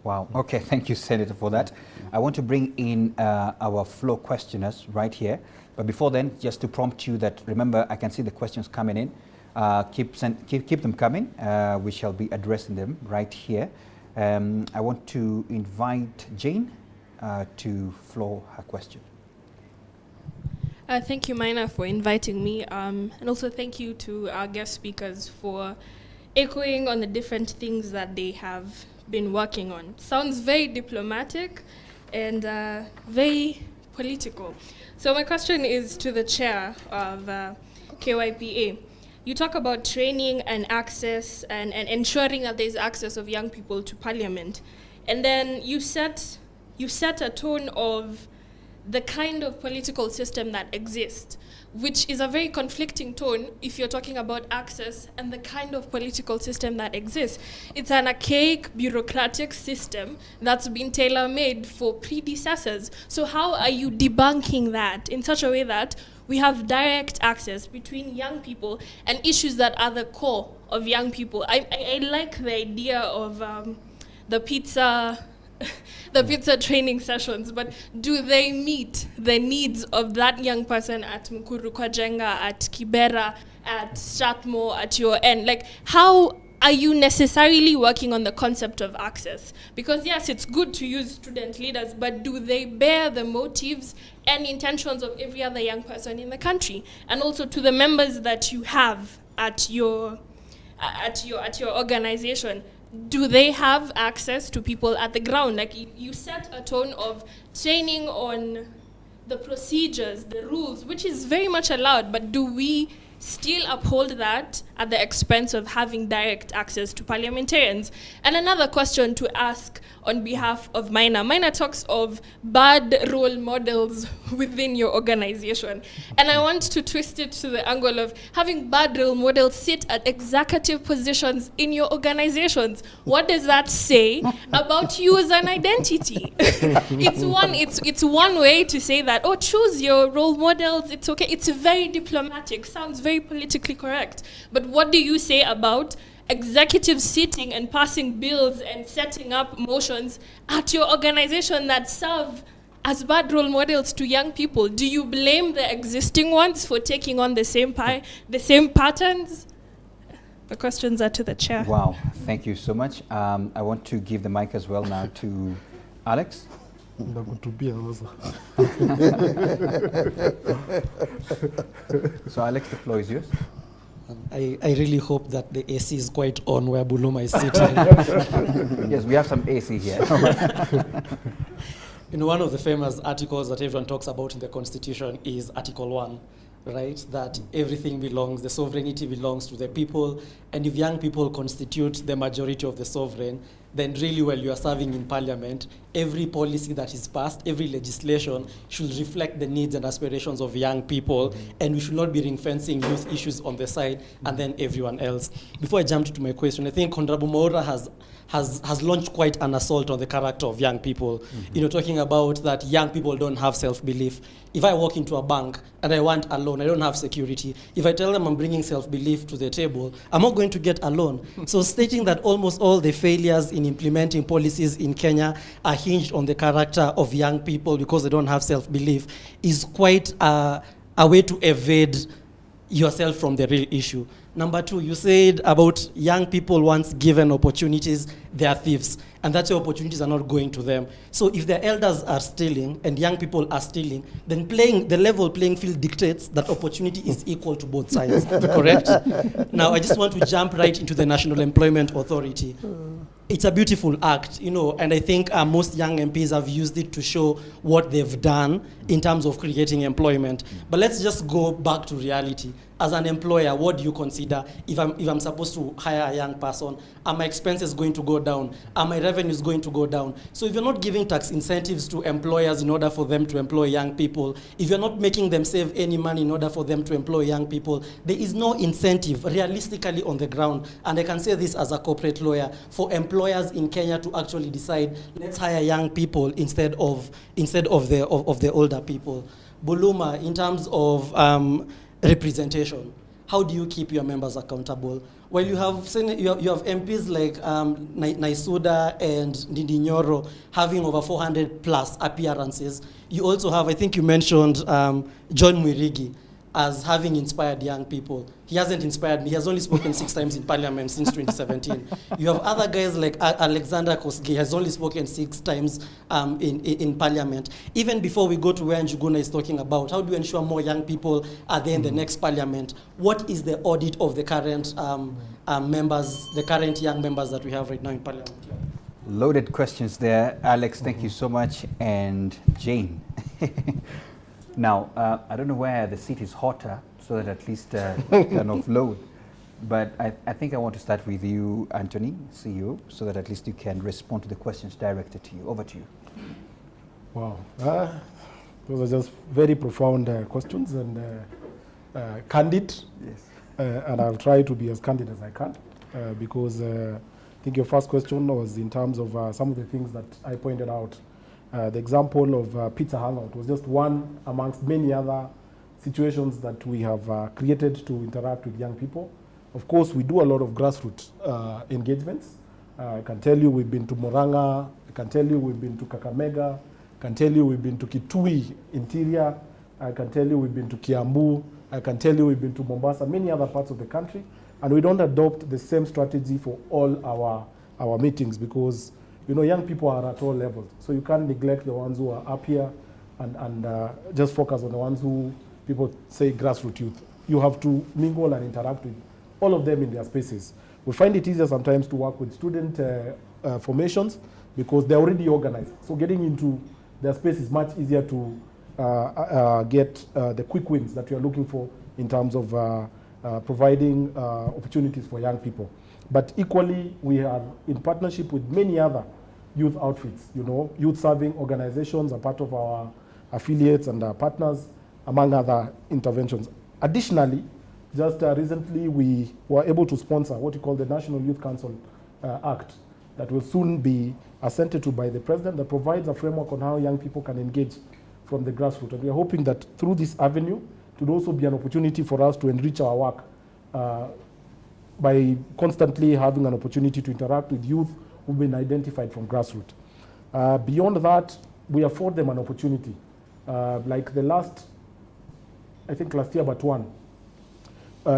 Wow. Okay, thank you, Senator, for that. I want to bring in our floor questioners right here. But before then, just to prompt you that, remember, I can see the questions coming in. Keep them coming. We shall be addressing them right here. I want to invite Jane to floor her question. Thank you, Mina, for inviting me. And also thank you to our guest speakers for echoing on the different things that they have been working on. Sounds very diplomatic and very political. So my question is to the chair of KYPA. You talk about training and access and ensuring that there's access of young people to parliament. And then you set a tone of the kind of political system that exists, which is a very conflicting tone if you're talking about access and the kind of political system that exists. It's an archaic, bureaucratic system that's been tailor-made for predecessors. So how are you debunking that in such a way that we have direct access between young people and issues that are the core of young people? I like the idea of the pizza training sessions, but do they meet the needs of that young person at Mukuru Kwajenga, at Kibera, at Strathmore, at your end? Like, how are you necessarily working on the concept of access? Because yes, it's good to use student leaders, but do they bear the motives and intentions of every other young person in the country? And also to the members that you have at your organization, do they have access to people at the ground? Like, you set a tone of training on the procedures, the rules, which is very much allowed, but do we still uphold that at the expense of having direct access to parliamentarians? And another question to ask on behalf of Mina. Mina talks of bad role models within your organization. And I want to twist it to the angle of having bad role models sit at executive positions in your organizations. What does that say about you as an identity? It's one way to say that, oh, choose your role models, it's okay. It's very diplomatic, sounds very politically correct. But what do you say about executives sitting and passing bills and setting up motions at your organization that serve as bad role models to young people? Do you blame the existing ones for taking on the same patterns? The questions are to the chair. Wow, thank you so much. I want to give the mic as well now to Alex. So Alex, the floor is yours. I really hope that the AC is quite on where Buluma is sitting. Yes, we have some AC here. In one of the famous articles that everyone talks about in the Constitution is Article 1, right? That everything belongs, the sovereignty belongs to the people, and if young people constitute the majority of the sovereign, then really while you are serving in parliament, every policy that is passed, every legislation should reflect the needs and aspirations of young people, and we should not be ring-fencing youth issues on the side and then everyone else. Before I jump to my question, I think Honorable Mwaura has launched quite an assault on the character of young people. You know, talking about that young people don't have self-belief. If I walk into a bank and I want a loan, I don't have security. If I tell them I'm bringing self-belief to the table, I'm not going to get a loan. So stating that almost all the failures in implementing policies in Kenya are hinged on the character of young people because they don't have self-belief is quite a way to evade yourself from the real issue. Number two, you said about young people once given opportunities, they are thieves. and that's why opportunities are not going to them. So if their elders are stealing and young people are stealing, then the level playing field dictates that opportunity is equal to both sides, correct? Now, I just want to jump right into the National Employment Authority. It's a beautiful act, and I think most young MPs have used it to show what they've done in terms of creating employment. But let's just go back to reality. As an employer, what do you consider if I'm supposed to hire a young person? Are my expenses going to go down? Are my revenues going to go down? So if you're not giving tax incentives to employers in order for them to employ young people, if you're not making them save any money in order for them to employ young people, there is no incentive realistically on the ground. And I can say this as a corporate lawyer, for employers in Kenya to actually decide, let's hire young people instead of the older people. Buluma, in terms of representation, how do you keep your members accountable? Well, you have MPs like Naisuda and Ndindi Nyoro having over 400 plus appearances. You also have, I think you mentioned John Mwirigi as having inspired young people. He hasn't inspired me. He has only spoken 6 times in parliament since 2017. You have other guys like Alexander Kosgei has only spoken 6 times in parliament. Even before we go to where Njuguna is talking about, how do you ensure more young people are there in the next parliament? What is the audit of the current members, the current young members that we have right now in parliament? Loaded questions there. Alex, thank you so much. And Jane. Now, I don't know where the seat is hotter, so that at least can offload. But I think I want to start with you, Anthony, CEO, so that at least you can respond to the questions directed to you. Over to you. Wow. Those are just very profound questions and candid. Yes. And I'll try to be as candid as I can because I think your first question was in terms of some of the things that I pointed out. The example of Pizza Hangout was just one amongst many other situations that we have created to interact with young people. Of course, we do a lot of grassroots engagements. I can tell you we've been to Murang'a, I can tell you we've been to Kakamega, I can tell you we've been to Kitui Interior, I can tell you we've been to Kiambu, I can tell you we've been to Mombasa, many other parts of the country. And we don't adopt the same strategy for all our meetings because young people are at all levels. So you can't neglect the ones who are up here and just focus on the ones who people say grassroots youth. You have to mingle and interact with all of them in their spaces. We find it easier sometimes to work with student formations because they're already organized. So getting into their space is much easier to get the quick wins that you're looking for in terms of providing opportunities for young people. But equally, we are in partnership with many other youth outfits. Youth serving organizations are part of our affiliates and our partners, among other interventions. Additionally, just recently, we were able to sponsor what we call the National Youth Council Act that will soon be assented to by the President that provides a framework on how young people can engage from the grassroots. And we are hoping that through this avenue, it will also be an opportunity for us to enrich our work by constantly having an opportunity to interact with youth who've been identified from grassroots. Beyond that, we afford them an opportunity. Like last year but one,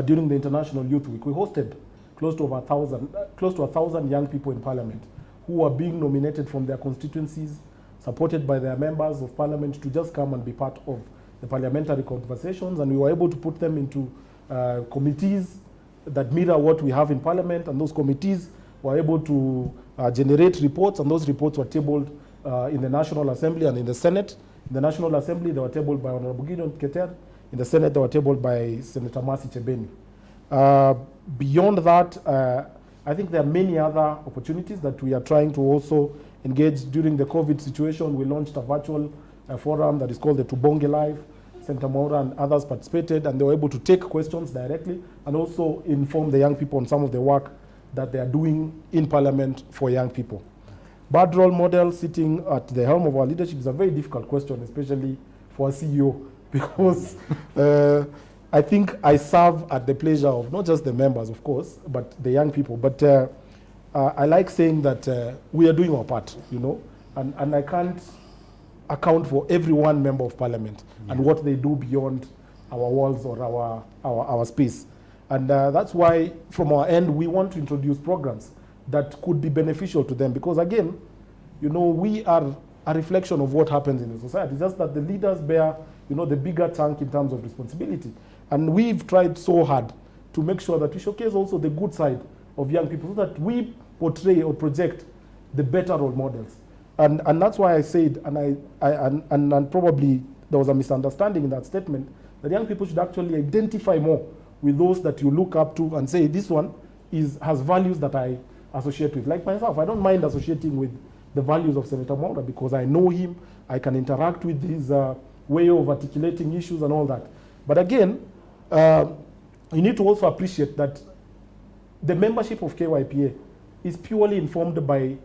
during the International Youth Week, we hosted close to 1,000 young people in Parliament who were being nominated from their constituencies, supported by their members of Parliament to just come and be part of the parliamentary conversations, and we were able to put them into committees that mirror what we have in Parliament, and those committees were able to generate reports, and those reports were tabled in the National Assembly and in the Senate. In the National Assembly, they were tabled by Honorable Gideon Keter. In the Senate, they were tabled by Senator Mercy Chebeni. Beyond that, I think there are many other opportunities that we are trying to also engage. During the COVID situation, we launched a virtual forum that is called the Tubonge Live. Senator Mwaura and others participated, and they were able to take questions directly and also inform the young people on some of the work that they are doing in Parliament for young people. Bad role model sitting at the helm of our leadership is a very difficult question, especially for a CEO, because I think I serve at the pleasure of not just the members, of course, but the young people. But I like saying that we are doing our part, and I can't account for every one member of Parliament and what they do beyond our walls or our space. And that's why, from our end, we want to introduce programs that could be beneficial to them. Because again, you know, we are a reflection of what happens in the society. Just that the leaders bear, you know, the bigger chunk in terms of responsibility. And we've tried so hard to make sure that we showcase also the good side of young people, so that we portray or project the better role models. And that's why I said, and probably there was a misunderstanding in that statement, that young people should actually identify more with those that you look up to and say, this one has values that I associate with. Like myself, I don't mind associating with the values of Senator Mwaura because I know him, I can interact with his way of articulating issues and all that. But again, you need to also appreciate that the membership of KYPA is purely informed by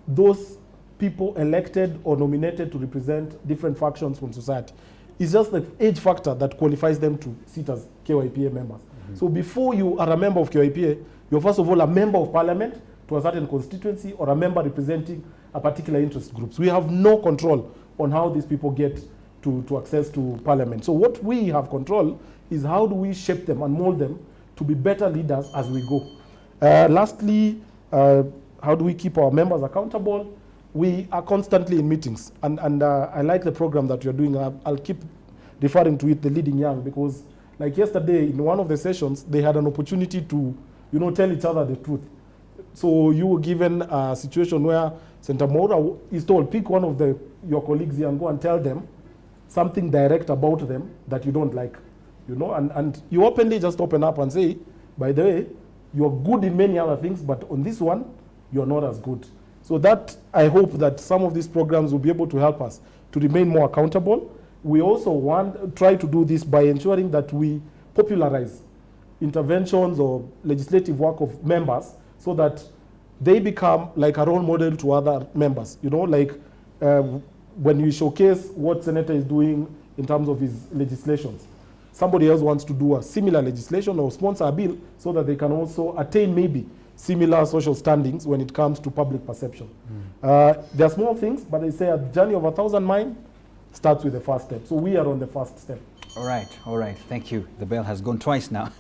those people elected or nominated to represent different factions from society. It's just the age factor that qualifies them to sit as KYPA members. So before you are a member of KYPA, you're first of all a member of parliament to a certain constituency or a member representing a particular interest groups. We have no control on how these people get to access to parliament. So what we have control is how do we shape them and mold them to be better leaders as we go. Lastly, how do we keep our members accountable? We are constantly in meetings, and I like the program that you're doing. I'll keep referring to it, the Leading Young, because like yesterday in one of the sessions, they had an opportunity to, you know, tell each other the truth. So you were given a situation where Senator Mwaura is told, pick one of your colleagues here and go and tell them something direct about them that you don't like, you know, and you openly just open up and say, by the way, you're good in many other things, but on this one, you're not as good. So that, I hope that some of these programs will be able to help us to remain more accountable. We also try to do this by ensuring that we popularize interventions or legislative work of members so that they become like a role model to other members. You know, like when you showcase what Senator is doing in terms of his legislations, somebody else wants to do a similar legislation or sponsor a bill so that they can also attain maybe similar social standings when it comes to public perception. There are small things, but they say a journey of 1,000 miles starts with the first step. So we are on the first step. All right, thank you. The bell has gone twice now.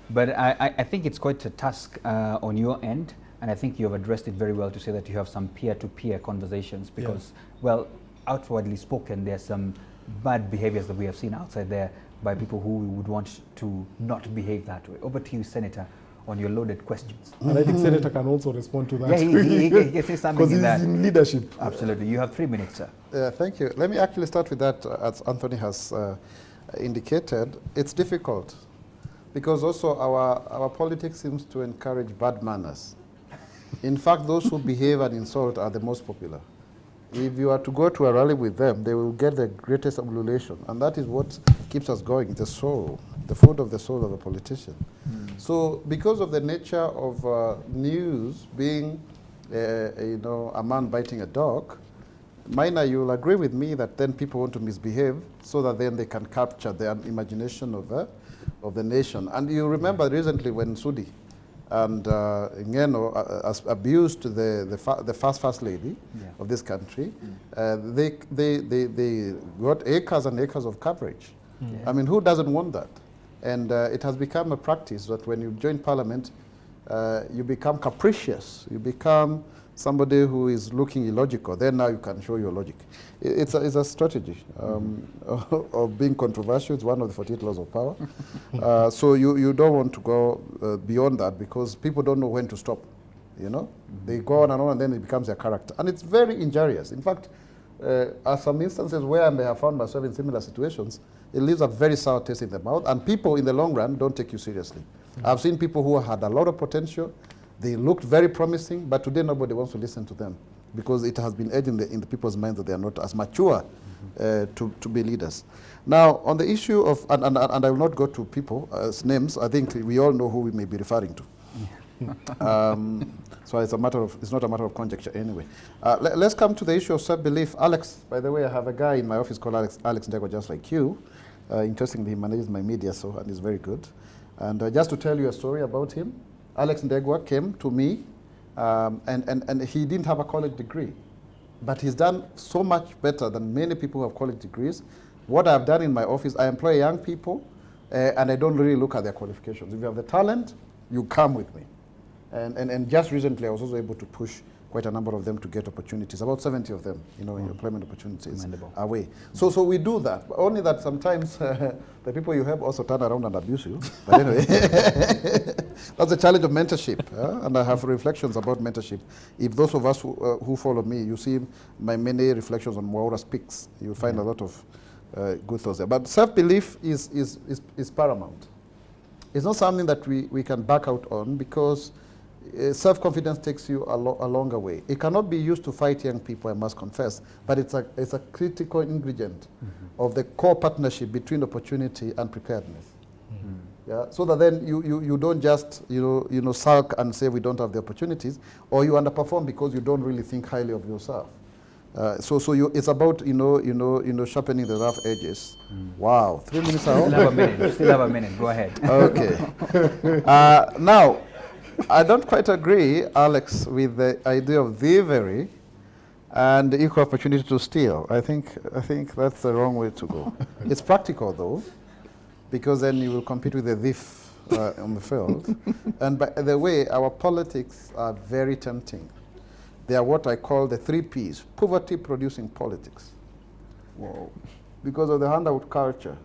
But I think it's quite a task on your end, and I think you have addressed it very well to say that you have some peer-to-peer conversations because, well, outwardly spoken, there's some bad behaviors that we have seen outside there by people who would want to not behave that way. Over to you, Senator, on your loaded questions. And I think Senator can also respond to that. Yeah, he can say something in that. Because he's in leadership. Absolutely. You have 3 minutes, sir. Thank you. Let me actually start with that, as Anthony has indicated. It's difficult because also our politics seems to encourage bad manners. In fact, those who behave and insult are the most popular. If you are to go to a rally with them, they will get the greatest emulation, and that is what keeps us going, the soul, the food of the soul of a politician. So because of the nature of news being, you know, a man biting a dog, Maina, you'll agree with me that then people want to misbehave so that then they can capture the imagination of the nation. And you remember recently when Sudi and Ngeno abused the first lady of this country, they got acres and acres of coverage. I mean, who doesn't want that? And it has become a practice that when you join parliament, you become capricious. You become somebody who is looking illogical. Then now you can show your logic. It's a strategy of being controversial. It's one of the 48 laws of power. So you don't want to go beyond that because people don't know when to stop. You know, they go on and then it becomes their character. And it's very injurious. In fact, are some instances where I may have found myself in similar situations, it leaves a very sour taste in the mouth, and people in the long run don't take you seriously. I've seen people who had a lot of potential, they looked very promising, but today nobody wants to listen to them because it has been edged in the people's minds that they are not as mature to be leaders. Now, on the issue of, and I will not go to people as names, I think we all know who we may be referring to. So it's not a matter of conjecture anyway. Let's come to the issue of self-belief. Alex, by the way, I have a guy in my office called Alex Ndego, just like you. Interestingly, he manages my media, and he's very good. And just to tell you a story about him, Alex Ndegwa came to me, and he didn't have a college degree, but he's done so much better than many people who have college degrees. What I've done in my office, I employ young people, and I don't really look at their qualifications. If you have the talent, you come with me. And just recently, I was also able to push quite a number of them to get opportunities, about 70 of them, employment opportunities away. So we do that, only that sometimes the people you help also turn around and abuse you. But anyway, that's the challenge of mentorship, and I have reflections about mentorship. If those of us who follow me, you see my many reflections on Mwaura Speaks, you'll find a lot of good thoughts there. But self-belief is paramount. It's not something that we can back out on, because self-confidence takes you a longer way. It cannot be used to fight young people, I must confess, but it's a critical ingredient of the core partnership between opportunity and preparedness. Yeah, so that then you don't just sulk and say we don't have the opportunities, or you underperform because you don't really think highly of yourself. So it's about sharpening the rough edges. Wow, 3 minutes out. Still have a minute. Go ahead. Okay. Now, I don't quite agree, Alex, with the idea of thievery and equal opportunity to steal. I think that's the wrong way to go. It's practical, though, because then you will compete with the thief on the field. And by the way, our politics are very tempting. They are what I call the 3 Ps, poverty-producing politics. Whoa. Because of the handout culture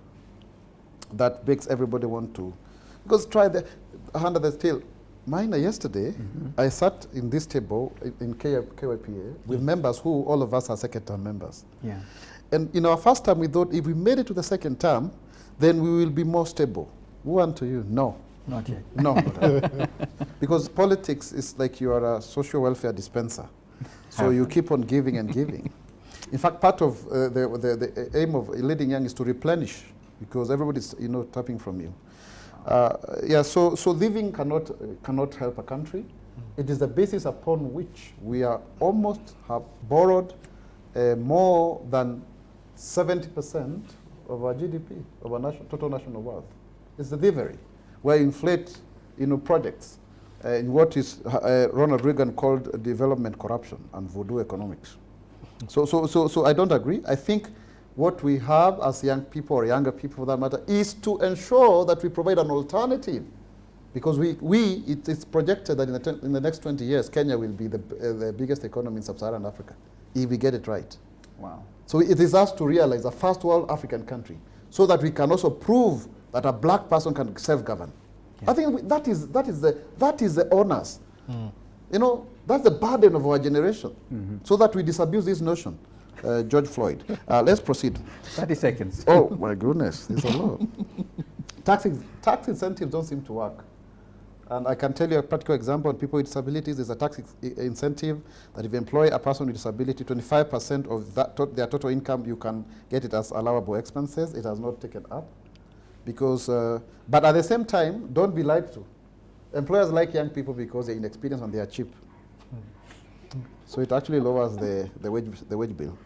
that makes everybody want to. Because try the hand of the tail. Mine yesterday, I sat in this table in KYPA with members who all of us are second-term members. Yeah. And in our first term, we thought if we made it to the second term, then we will be more stable. Who unto you? No. Not yet. No. Because politics is like you are a social welfare dispenser. So you keep on giving and giving. In fact, part of the aim of leading young is to replenish, because everybody's tapping from you. So living cannot help a country. It is the basis upon which we are almost have borrowed more than 70% of our GDP, of our total national wealth. It's the thievery, where you inflate projects in what is Ronald Reagan called development corruption and voodoo economics. So I don't agree. I think what we have as young people, or younger people for that matter, is to ensure that we provide an alternative. Because it's projected that in the next 20 years, Kenya will be the biggest economy in sub-Saharan Africa, if we get it right. Wow. So it is us to realize a first world African country, so that we can also prove that a black person can self-govern. Yeah. I think that is the onus. That's the burden of our generation, so that we disabuse this notion. George Floyd. Let's proceed. 30 seconds. Oh, my goodness. It's a lot. Tax incentives don't seem to work. And I can tell you a practical example on people with disabilities. There's a tax incentive that if you employ a person with disability, 25% of their total income, you can get it as allowable expenses. It has not taken up. Because, but at the same time, don't be lied to. Employers like young people because they're inexperienced and they are cheap. So it actually lowers the wage bill.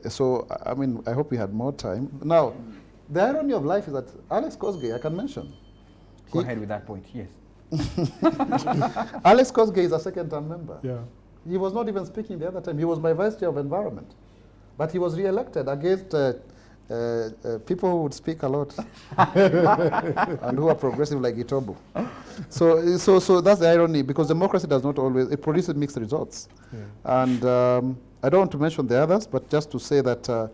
So, I mean, I hope we had more time. Now, the irony of life is that Alex Kosgei, I can mention. Go ahead with that point, yes. Alex Kosgei is a second-term member. Yeah. He was not even speaking the other time. He was my vice chair of environment. But he was re-elected against people who would speak a lot and who are progressive like Itobu. So that's the irony, because democracy does not always, it produces mixed results. Yeah. And I don't want to mention the others, but just to say that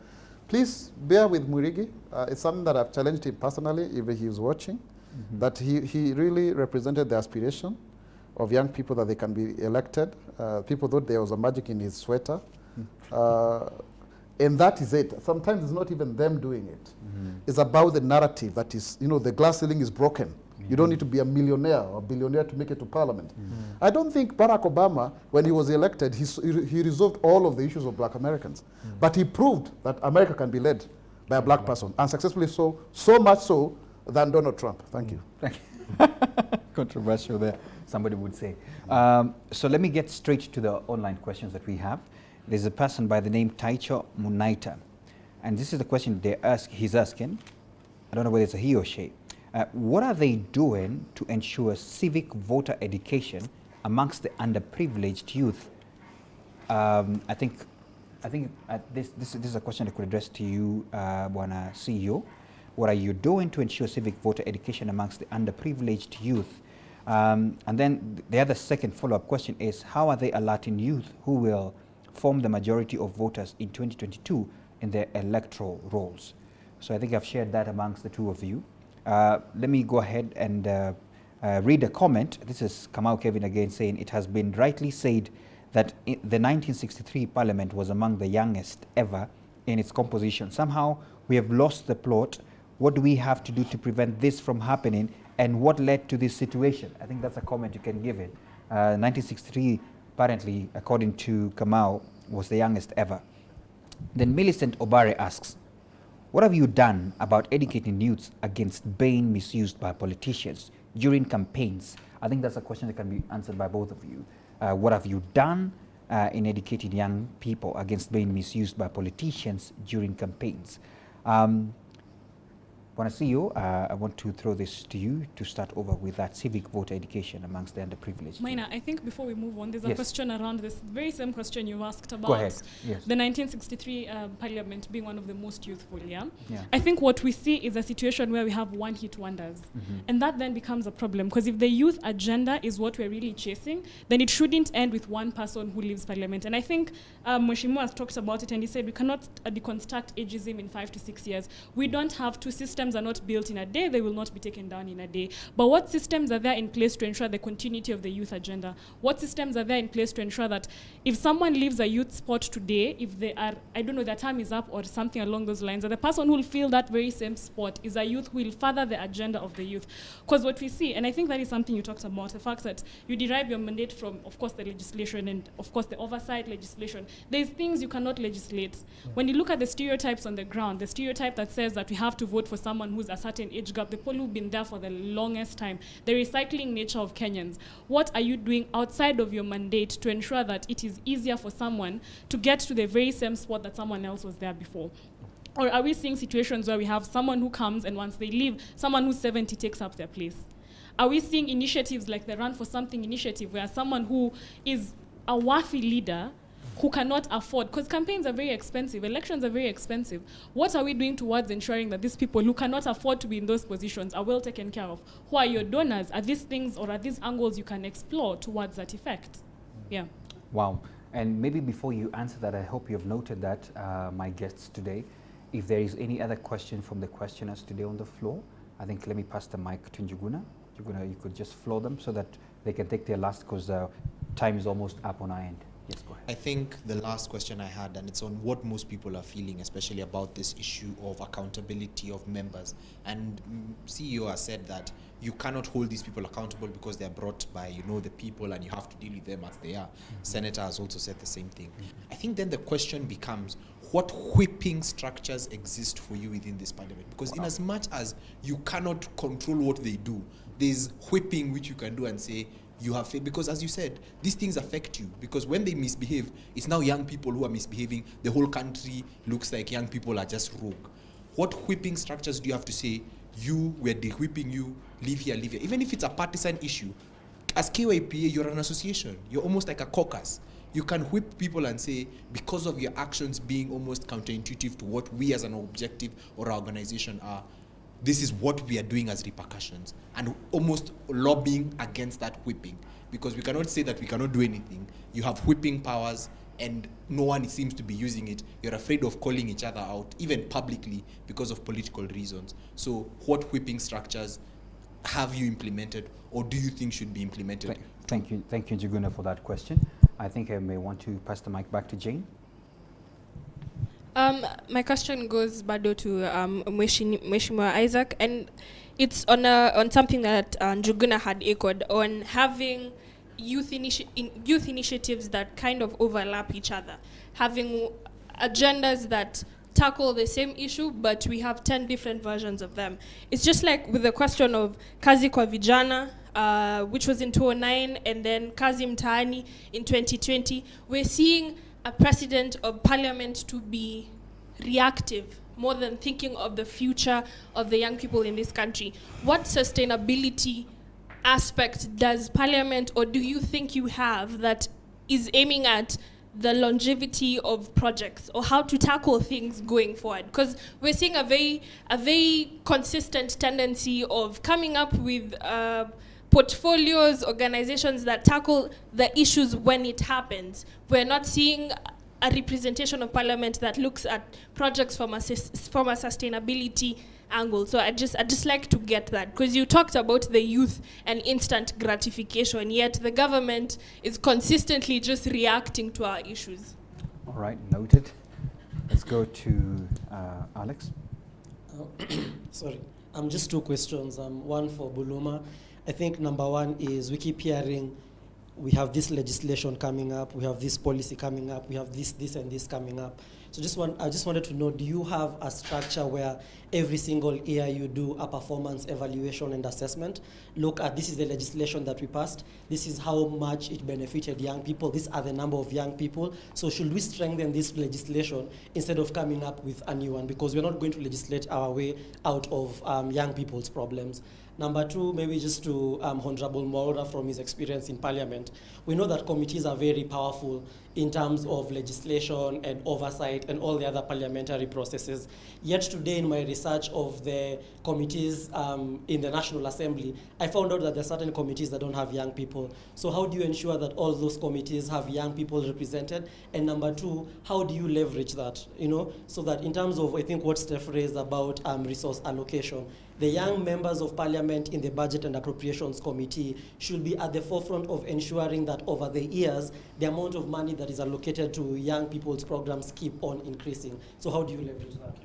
please bear with Murigi. It's something that I've challenged him personally, if he was watching, that he really represented the aspiration of young people that they can be elected. People thought there was a magic in his sweater. And that is it. Sometimes it's not even them doing it. It's about the narrative that is, the glass ceiling is broken. You don't need to be a millionaire or a billionaire to make it to parliament. I don't think Barack Obama, when he was elected, he resolved all of the issues of black Americans. But he proved that America can be led by a black person, and successfully so much so than Donald Trump. Thank you. Thank you. Controversial there, somebody would say. So let me get straight to the online questions that we have. There's a person by the name Taicho Munaita, and this is the question he's asking. I don't know whether it's a he or she. What are they doing to ensure civic voter education amongst the underprivileged youth? I think this is a question I could address to you, Bwana CEO. What are you doing to ensure civic voter education amongst the underprivileged youth? And then the other second follow-up question is, how are they alerting youth who will form the majority of voters in 2022 in their electoral roles? So I think I've shared that amongst the two of you. Let me go ahead and read a comment. This is Kamau Kevin again saying, it has been rightly said that the 1963 parliament was among the youngest ever in its composition. Somehow we have lost the plot. What do we have to do to prevent this from happening, and what led to this situation? I think that's a comment you can give it. 1963, apparently, according to Kamau, was the youngest ever. Then Millicent Obare asks, what have you done about educating youths against being misused by politicians during campaigns? I think that's a question that can be answered by both of you. What have you done in educating young people against being misused by politicians during campaigns? Bwana CEO, I want to throw this to you to start over with that civic voter education amongst the underprivileged. Maina, I think before we move on, there's a Yes. question around this very same question you asked about Go ahead. Yes. the 1963 parliament being one of the most youthful, yeah? Yeah. I think what we see is a situation where we have one-hit wonders. And that then becomes a problem, because if the youth agenda is what we're really chasing, then it shouldn't end with one person who leaves parliament. And I think Mheshimiwa has talked about it, and he said we cannot deconstruct ageism in 5 to 6 years. We don't have to. Systems are not built in a day, they will not be taken down in a day. But what systems are there in place to ensure the continuity of the youth agenda? What systems are there in place to ensure that if someone leaves a youth spot today, if they are, I don't know, their time is up or something along those lines, that the person who will fill that very same spot is a youth who will further the agenda of the youth? Because what we see, and I think that is something you talked about, the fact that you derive your mandate from, of course, the legislation and, of course, the oversight legislation. There's things you cannot legislate. When you look at the stereotypes on the ground, the stereotype that says that we have to vote for someone who's a certain age gap, the people who've been there for the longest time, the recycling nature of Kenyans, what are you doing outside of your mandate to ensure that it is easier for someone to get to the very same spot that someone else was there before? Or are we seeing situations where we have someone who comes and once they leave, someone who's 70 takes up their place? Are we seeing initiatives like the Run for Something initiative, where someone who is a worthy leader who cannot afford, because campaigns are very expensive, elections are very expensive. What are we doing towards ensuring that these people who cannot afford to be in those positions are well taken care of? Who are your donors? Are these things or are these angles you can explore towards that effect? Yeah. Wow. And maybe before you answer that, I hope you've noted that, my guests today, if there is any other question from the questioners today on the floor, I think let me pass the mic to Njuguna. Njuguna, you could just floor them so that they can take their last, because time is almost up on our end. Yes, go ahead. I think the last question I had, and it's on what most people are feeling, especially about this issue of accountability of members. And CEO has said that you cannot hold these people accountable because they're brought by, the people, and you have to deal with them as they are. Senator has also said the same thing. I think then the question becomes, what whipping structures exist for you within this parliament? Because in as much as you cannot control what they do, there's whipping which you can do and say, you have faith, because as you said, these things affect you, because when they misbehave, it's now young people who are misbehaving. The whole country looks like young people are just rogue. What whipping structures do you have to say, we're de-whipping you, leave here, even if it's a partisan issue? As KYPA, you're an association, you're almost like a caucus. You can whip people and say, because of your actions being almost counterintuitive to what we as an objective or our organization are, this is what we are doing as repercussions, and almost lobbying against that whipping, because we cannot say that we cannot do anything. You have whipping powers and no one seems to be using it. You're afraid of calling each other out, even publicly, because of political reasons. So what whipping structures have you implemented, or do you think should be implemented? Thank you, Njuguna, for that question. I think I may want to pass the mic back to Jane. My question goes bado to Mheshimiwa Isaac, and it's on something that Njuguna had echoed on, having youth initiatives that kind of overlap each other, having agendas that tackle the same issue, but we have 10 different versions of them. It's just like with the question of Kazi kwa Vijana, which was in 2009, and then Kazi Mtaani in 2020. We're seeing a precedent of parliament to be reactive more than thinking of the future of the young people in this country. What sustainability aspect does parliament, or do you think you have, that is aiming at the longevity of projects, or how to tackle things going forward? Because we're seeing a very consistent tendency of coming up with portfolios, organizations that tackle the issues when it happens. We're not seeing a representation of parliament that looks at projects from a sustainability angle. So I'd just like to get that, because you talked about the youth and instant gratification, yet the government is consistently just reacting to our issues. All right, noted. Let's go to Alex. Sorry, just two questions. One for Buluma. I think number one is we keep hearing we have this legislation coming up, we have this policy coming up, we have this and this coming up. So I just wanted to know, do you have a structure where every single year you do a performance evaluation and assessment? Look at, this is the legislation that we passed, this is how much it benefited young people, these are the number of young people. So should we strengthen this legislation instead of coming up with a new one? Because we're not going to legislate our way out of young people's problems. Number two, maybe just to Honorable Mwaura from his experience in Parliament. We know that committees are very powerful in terms of legislation and oversight and all the other parliamentary processes. Yet today in my research of the committees in the National Assembly, I found out that there are certain committees that don't have young people. So how do you ensure that all those committees have young people represented? And number two, how do you leverage that, so that in terms of, I think what Steph raised about resource allocation, the young members of parliament in the Budget and Appropriations Committee should be at the forefront of ensuring that over the years, the amount of money that is allocated to young people's programs keep on increasing. So how do you leverage that?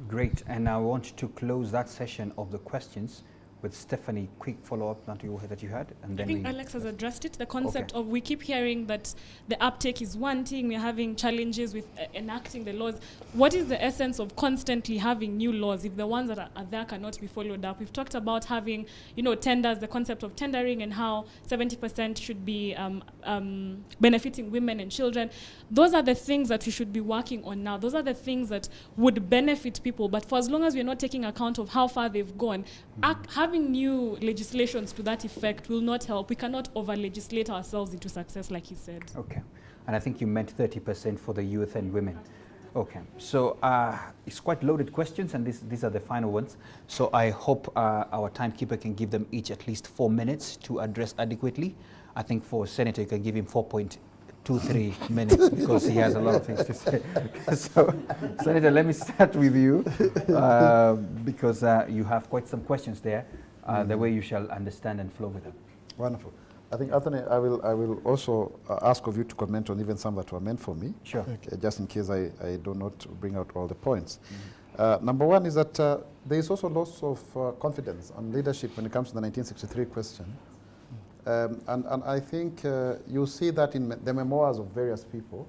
Great, and I want to close that session of the questions with Stephanie. Quick follow-up that you had, and then I think Alex has addressed it. The concept of, we keep hearing that the uptake is one thing, we're having challenges with enacting the laws. What is the essence of constantly having new laws if the ones that are there cannot be followed up? We've talked about having, tenders, the concept of tendering and how 70% should be benefiting women and children. Those are the things that we should be working on now. Those are the things that would benefit people. But for as long as we're not taking account of how far they've gone, having new legislations to that effect will not help. We cannot over-legislate ourselves into success, like he said. Okay. And I think you meant 30% for the youth and women. Okay. So it's quite loaded questions, and these are the final ones. So I hope our timekeeper can give them each at least 4 minutes to address adequately. I think for Senator, you can give him 4.23 minutes because he has a lot of things to say. So, Senator, let me start with you because you have quite some questions there. The way you shall understand and flow with them. Wonderful. I think, Anthony, I will also ask of you to comment on even some that were meant for me. Sure. Okay, just in case I do not bring out all the points. Number one is that there is also loss of confidence and leadership when it comes to the 1963 question. And I think you see that in the memoirs of various people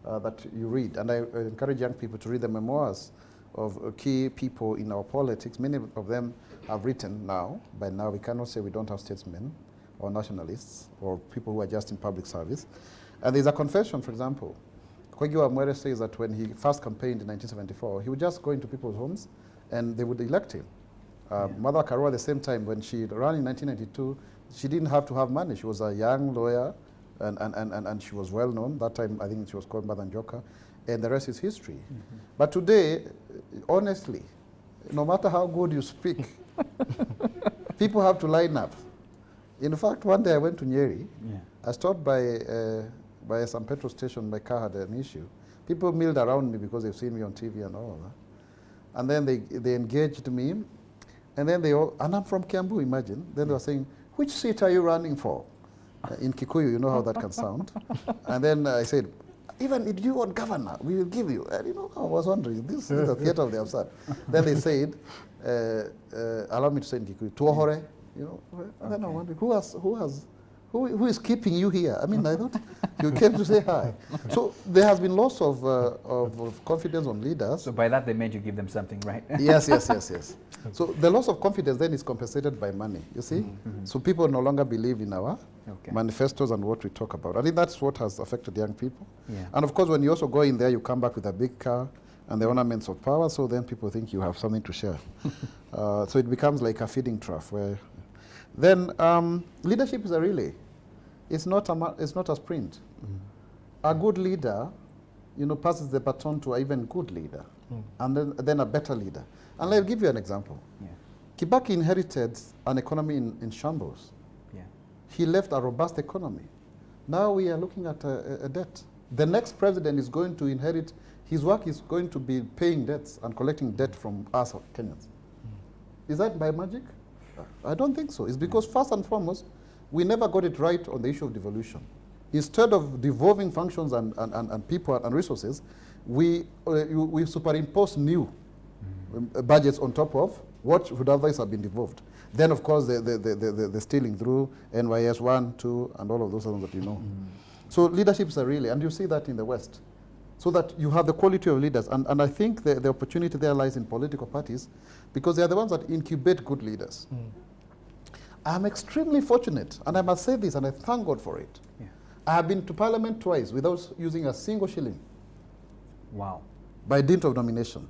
that you read. And I encourage young people to read the memoirs of key people in our politics. Many of them have written now. By now, we cannot say we don't have statesmen or nationalists or people who are just in public service. And there's a confession, for example. Mwaura says that when he first campaigned in 1974, he would just go into people's homes and they would elect him. Mother Karua, at the same time, when she ran in 1992, she didn't have to have money. She was a young lawyer and she was well known. That time, I think she was called Mother Njoka, and the rest is history. But today, honestly, no matter how good you speak, people have to line up. In fact, one day I went to Nyeri. I stopped by some petrol station. My car had an issue. People milled around me because they've seen me on TV and all that. And then they engaged me. And then and I'm from Kiambu, imagine. Then they were saying, which seat are you running for? In Kikuyu, you know how that can sound. And then I said, even if you want governor, we will give you. And I was wondering, this is the theater of the absurd. Then they said, allow me to say in Kikuyu, Tuohore, and then I wondered, who is keeping you here? I mean, I thought you came to say hi. So there has been loss of confidence on leaders. So by that they meant you give them something, right? Yes. So the loss of confidence then is compensated by money, you see? So people no longer believe in our manifestos and what we talk about. I think that's what has affected young people. And of course, when you also go in there, you come back with a big car and the ornaments of power, so then people think you have something to share. So it becomes like a feeding trough where then leadership is a relay. It's not a sprint. A good leader, passes the baton to an even good leader, and then a better leader. And I'll give you an example. Kibaki inherited an economy in shambles. Yeah. He left a robust economy. Now we are looking at a debt. The next president is going to inherit, his work is going to be paying debts and collecting debt from us Kenyans. Is that by magic? I don't think so. It's because first and foremost, we never got it right on the issue of devolution. Instead of devolving functions and people and resources, we superimpose new budgets on top of what would otherwise have been devolved. Then, of course, the stealing through NYS 1, 2, and all of those things that you know. So leaderships are really, and you see that in the West, so that you have the quality of leaders. And I think the opportunity there lies in political parties, because they are the ones that incubate good leaders. I'm extremely fortunate, and I must say this, and I thank God for it. Yeah. I have been to Parliament twice without using a single shilling. Wow. By dint of nomination.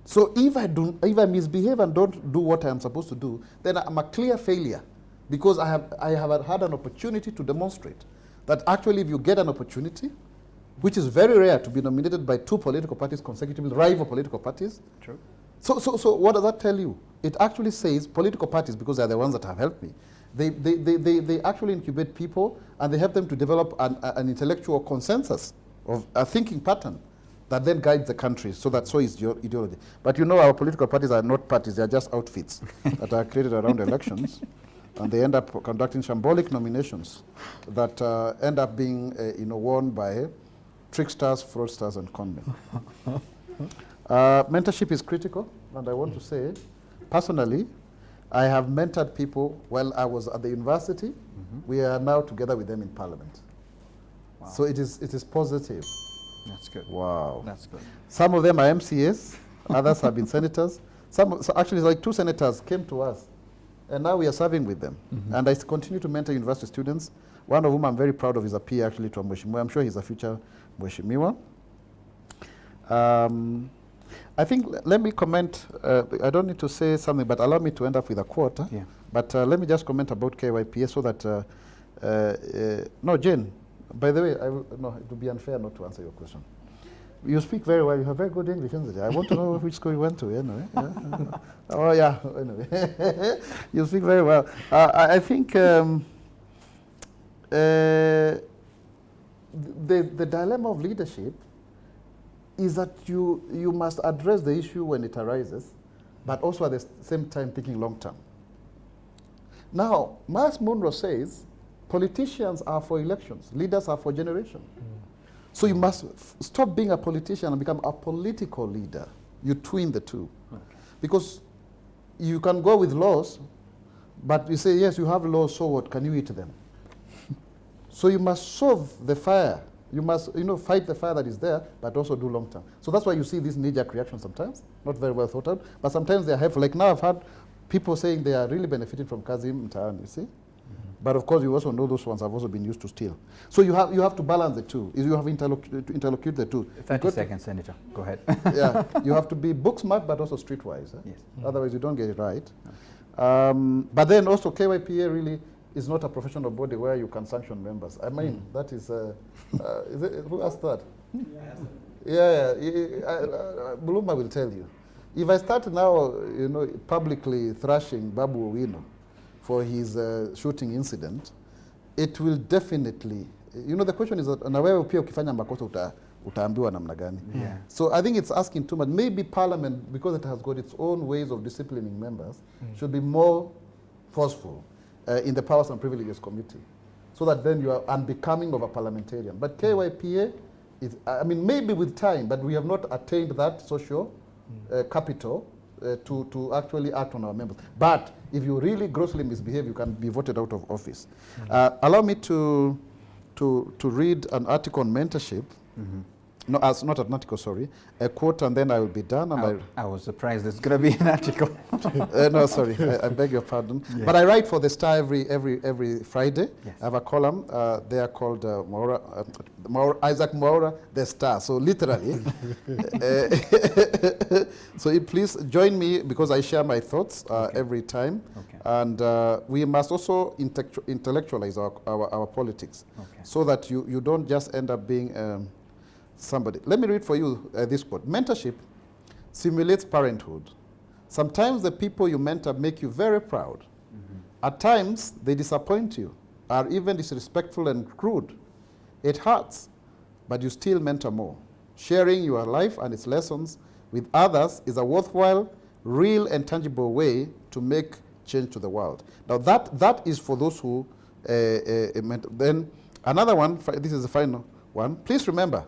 So if I misbehave and don't do what I am supposed to do, then I'm a clear failure, because I have had an opportunity to demonstrate that actually if you get an opportunity, which is very rare to be nominated by two political parties consecutively, rival political parties. True. So what does that tell you? It actually says political parties, because they're the ones that have helped me, they actually incubate people, and they help them to develop an intellectual consensus of a thinking pattern that then guides the country. So is your ideology. But you know, our political parties are not parties, they are just outfits that are created around elections, and they end up conducting shambolic nominations that end up being won by tricksters, fraudsters, and conmen. Mentorship is critical, and I want to say, personally, I have mentored people while I was at the university. We are now together with them in Parliament. Wow. So it is positive. That's good. Wow. That's good. Some of them are MCAs, others have been senators. So actually, like 2 senators came to us, and now we are serving with them. And I continue to mentor university students, one of whom I'm very proud of is a peer actually to Mheshimiwa. I'm sure he's a future Mheshimiwa. I think, let me comment, I don't need to say something, but allow me to end up with a quote. Yeah. But let me just comment about KYPA so that, no, Jane, by the way, no, it would be unfair not to answer your question. You speak very well, you have very good English, isn't it? I want to know which school you went to, anyway. Yeah. Oh, yeah, anyway. You speak very well. I think the dilemma of leadership is that you must address the issue when it arises, but also at the same time thinking long term. Now, Miles Monroe says, politicians are for elections, leaders are for generation. So you must stop being a politician and become a political leader. You twin the two. Okay. Because you can go with laws, but you say, yes, you have laws, so what? Can you eat them? So you must solve the fire. You must, fight the fire that is there, but also do long term. So that's why you see these knee-jerk reactions sometimes, not very well thought out, but sometimes they are helpful. Like now I've had people saying they are really benefiting from Kazim Mtaani, you see? But of course, you also know those ones have also been used to steal. So you have to balance the two. You have to interlocute the two. 30 seconds, Senator. Go ahead. Yeah, you have to be book smart, but also streetwise. Eh? Yes. Otherwise, you don't get it right. Okay. But then also, KYPA really is not a professional body where you can sanction members. I mean, that is who asked that? Yeah. Buluma will tell you. If I start now, publicly thrashing Babu Owino for his shooting incident, it will definitely, the question is that na wewe pia ukifanya makosa utaambiwa namna gani? So I think it's asking too much. Maybe Parliament, because it has got its own ways of disciplining members, should be more forceful in the Powers and Privileges Committee, so that then you are unbecoming of a parliamentarian. But KYPA is, maybe with time, but we have not attained that social capital to actually act on our members. But if you really grossly misbehave, you can be voted out of office. Allow me to read an article on mentorship. No, not an article, sorry. A quote, and then I will be done. And I was surprised there's going to be an article. No, sorry, I beg your pardon. Yeah. But I write for The Star every Friday. Yes. I have a column. They are called Isaac Mwaura, The Star. So literally. So please join me, because I share my thoughts every time. Okay. And we must also intellectualize our politics, so that you don't just end up being somebody. Let me read for you this quote. Mentorship simulates parenthood, Sometimes the people you mentor make you very proud. At times, they disappoint you, are even disrespectful and crude. It hurts, but you still mentor more. Sharing your life and its lessons with others is a worthwhile, real and tangible way to make change to the world. Now that is for those who mentor. Then another one, this is the final one. Please remember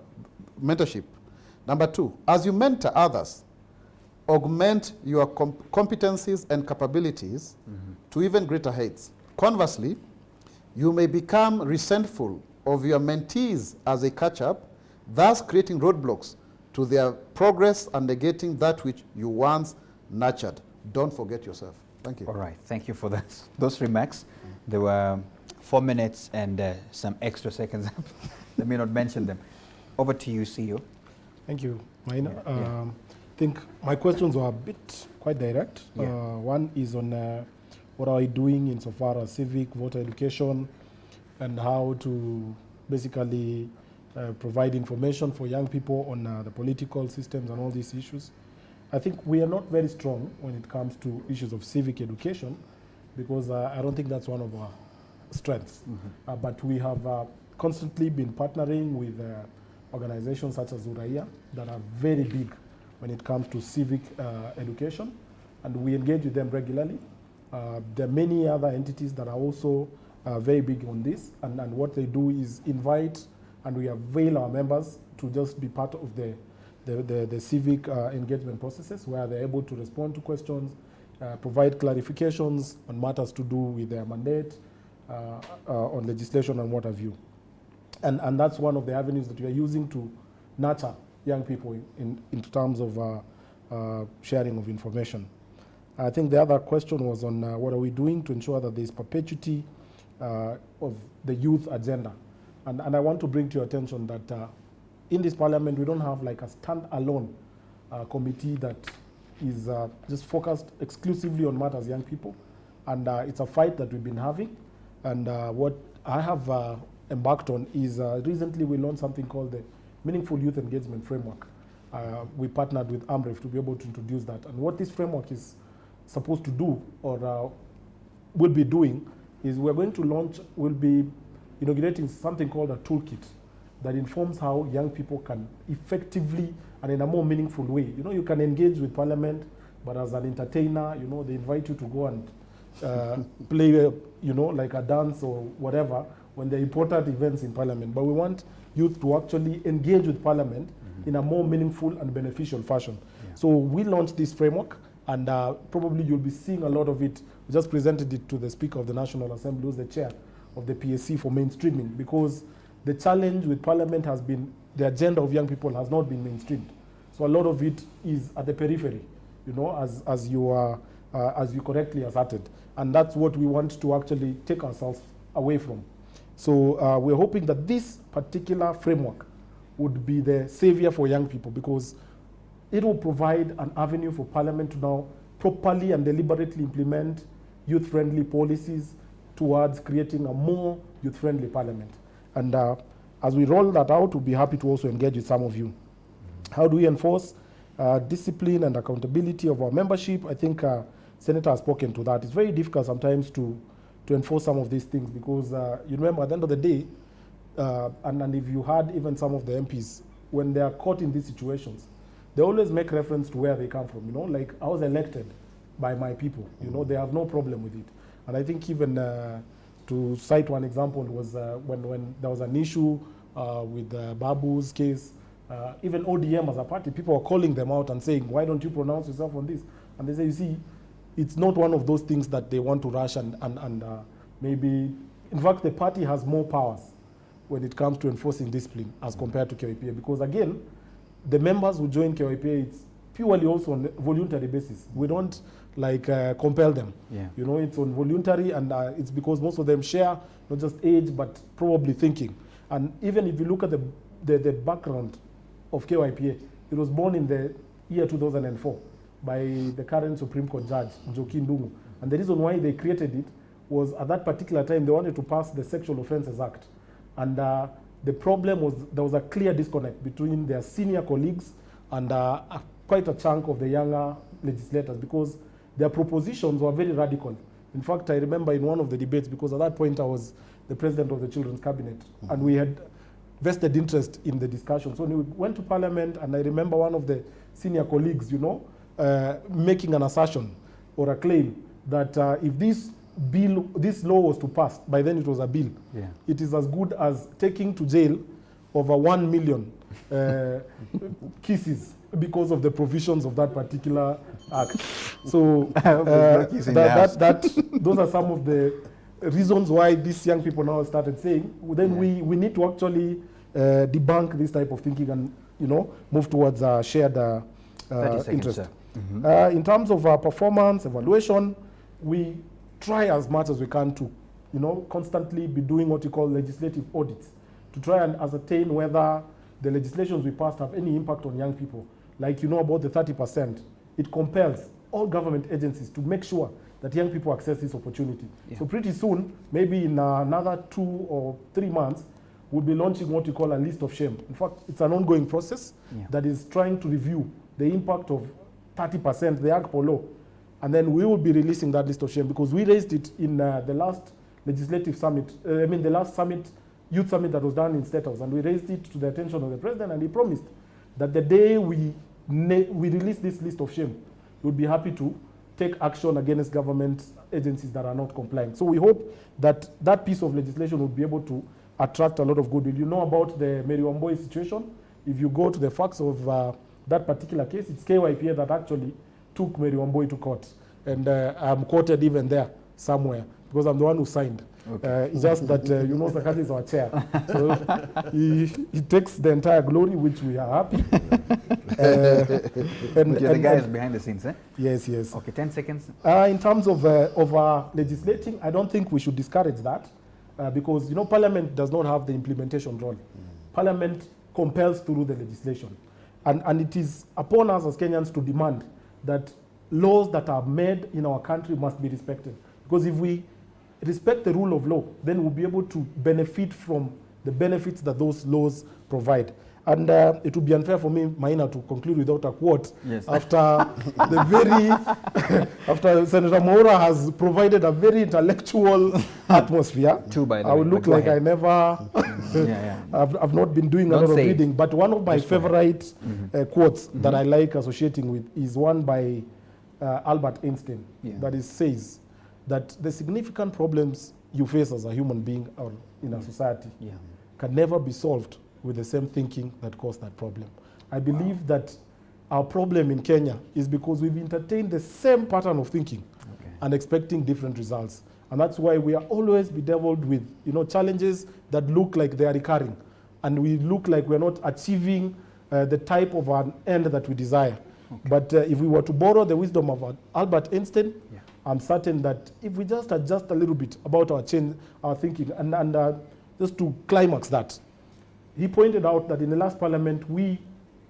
mentorship. Number 2, as you mentor others, augment your competencies and capabilities to even greater heights. Conversely, you may become resentful of your mentees as they catch up, thus creating roadblocks to their progress and negating that which you once nurtured. Don't forget yourself. Thank you. All right, thank you for those remarks. There were 4 minutes and some extra seconds. Let me not mention them. Over to you, CEO. Thank you, Maina. I think my questions were quite direct. One is on what are we doing insofar as civic voter education and how to basically provide information for young people on the political systems and all these issues. I think we are not very strong when it comes to issues of civic education because I don't think that's one of our strengths. But we have constantly been partnering with organizations such as Uraia that are very big when it comes to civic education, and we engage with them regularly. There are many other entities that are also very big on this, and what they do is invite and we avail our members to just be part of the civic engagement processes where they're able to respond to questions, provide clarifications on matters to do with their mandate, on legislation and what have you. And that's one of the avenues that we are using to nurture young people in terms of sharing of information. I think the other question was on what are we doing to ensure that there's perpetuity of the youth agenda. And I want to bring to your attention that in this parliament, we don't have like a stand-alone committee that is just focused exclusively on matters young people. And it's a fight that we've been having. And what I have embarked on is recently we launched something called the Meaningful Youth Engagement Framework. We partnered with AMREF to be able to introduce that. And what this framework is supposed to do or will be doing is we're going to launch, we'll be inaugurating something called a toolkit that informs how young people can effectively and in a more meaningful way. You know, you can engage with Parliament, but as an entertainer, you know, they invite you to go and play, you know, like a dance or whatever when there are important events in Parliament. But we want youth to actually engage with Parliament in a more meaningful and beneficial fashion. So we launched this framework, and probably you'll be seeing a lot of it. We just presented it to the Speaker of the National Assembly, who's the chair of the PSC for mainstreaming, because the challenge with Parliament has been the agenda of young people has not been mainstreamed. So a lot of it is at the periphery, you know, as you correctly asserted. And that's what we want to actually take ourselves away from. So we're hoping that this particular framework would be the savior for young people, because it will provide an avenue for Parliament to now properly and deliberately implement youth-friendly policies towards creating a more youth-friendly Parliament. And as we roll that out, we'll be happy to also engage with some of you. How do we enforce discipline and accountability of our membership? I think Senator has spoken to that. It's very difficult sometimes to enforce some of these things because you remember at the end of the day, and if you had even some of the MPs, when they are caught in these situations, they always make reference to where they come from, you know, like I was elected by my people, you know, they have no problem with it. And I think even to cite one example was when there was an issue with Babu's case, even ODM as a party, people were calling them out and saying, why don't you pronounce yourself on this? And they say, you see, it's not one of those things that they want to rush and maybe, in fact, the party has more powers when it comes to enforcing discipline as compared to KYPA, because again, the members who join KYPA, it's purely also on a voluntary basis. We don't like compel them. You know, it's on voluntary, and it's because most of them share not just age but probably thinking. And even if you look at the background of KYPA, it was born in the year 2004 by the current Supreme Court Judge Njoki Ndung'u. And the reason why they created it was at that particular time they wanted to pass the Sexual Offences Act, and the problem was there was a clear disconnect between their senior colleagues and quite a chunk of the younger legislators because their propositions were very radical. In fact, I remember in one of the debates, because at that point I was the president of the Children's Cabinet, and we had vested interest in the discussion. So we went to Parliament, and I remember one of the senior colleagues, making an assertion or a claim that if this law was to pass, by then it was a bill, it is as good as taking to jail over 1 million cases because of the provisions of that particular act. So those are some of the reasons why these young people now started saying, well, then we need to actually debunk this type of thinking and move towards a shared interest. In terms of performance evaluation, we try as much as we can to constantly be doing what you call legislative audits to try and ascertain whether the legislations we passed have any impact on young people. Like about the 30%, it compels all government agencies to make sure that young people access this opportunity. So pretty soon, maybe in another 2 or 3 months, we'll be launching what we call a list of shame. In fact, it's an ongoing process that is trying to review the impact of 30%, the AGPO law. And then we will be releasing that list of shame because we raised it in the last legislative summit, the last summit, youth summit that was done in State House. And we raised it to the attention of the president, and he promised that the day we release this list of shame, we'll be happy to take action against government agencies that are not complying. So we hope that that piece of legislation will be able to attract a lot of goodwill. You know about the Mary Wambui situation. If you go to the facts of that particular case, it's KYPA that actually took Mary Wambui to court. And I'm quoted even there somewhere because I'm the one who signed. It's just that, Sakati is our chair. So he takes the entire glory, which we are happy. And you're the guys behind the scenes, eh? Yes, yes. Okay, 10 seconds. In terms of legislating, I don't think we should discourage that because, Parliament does not have the implementation role. Parliament compels through the legislation. And it is upon us as Kenyans to demand that laws that are made in our country must be respected. Because if we respect the rule of law, then we'll be able to benefit from the benefits that those laws provide. And it would be unfair for me, Maina, to conclude without a quote after after Senator Mwaura has provided a very intellectual atmosphere. I would look like I never, I've not been doing a lot of reading, but one of my favorite quotes that I like associating with is one by Albert Einstein that says that the significant problems you face as a human being or in a society can never be solved with the same thinking that caused that problem. I believe that our problem in Kenya is because we've entertained the same pattern of thinking and expecting different results. And that's why we are always bedeviled with challenges that look like they are recurring. And we look like we're not achieving the type of an end that we desire. But if we were to borrow the wisdom of Albert Einstein, I'm certain that if we just adjust a little bit about our thinking and just to climax that, he pointed out that in the last parliament, we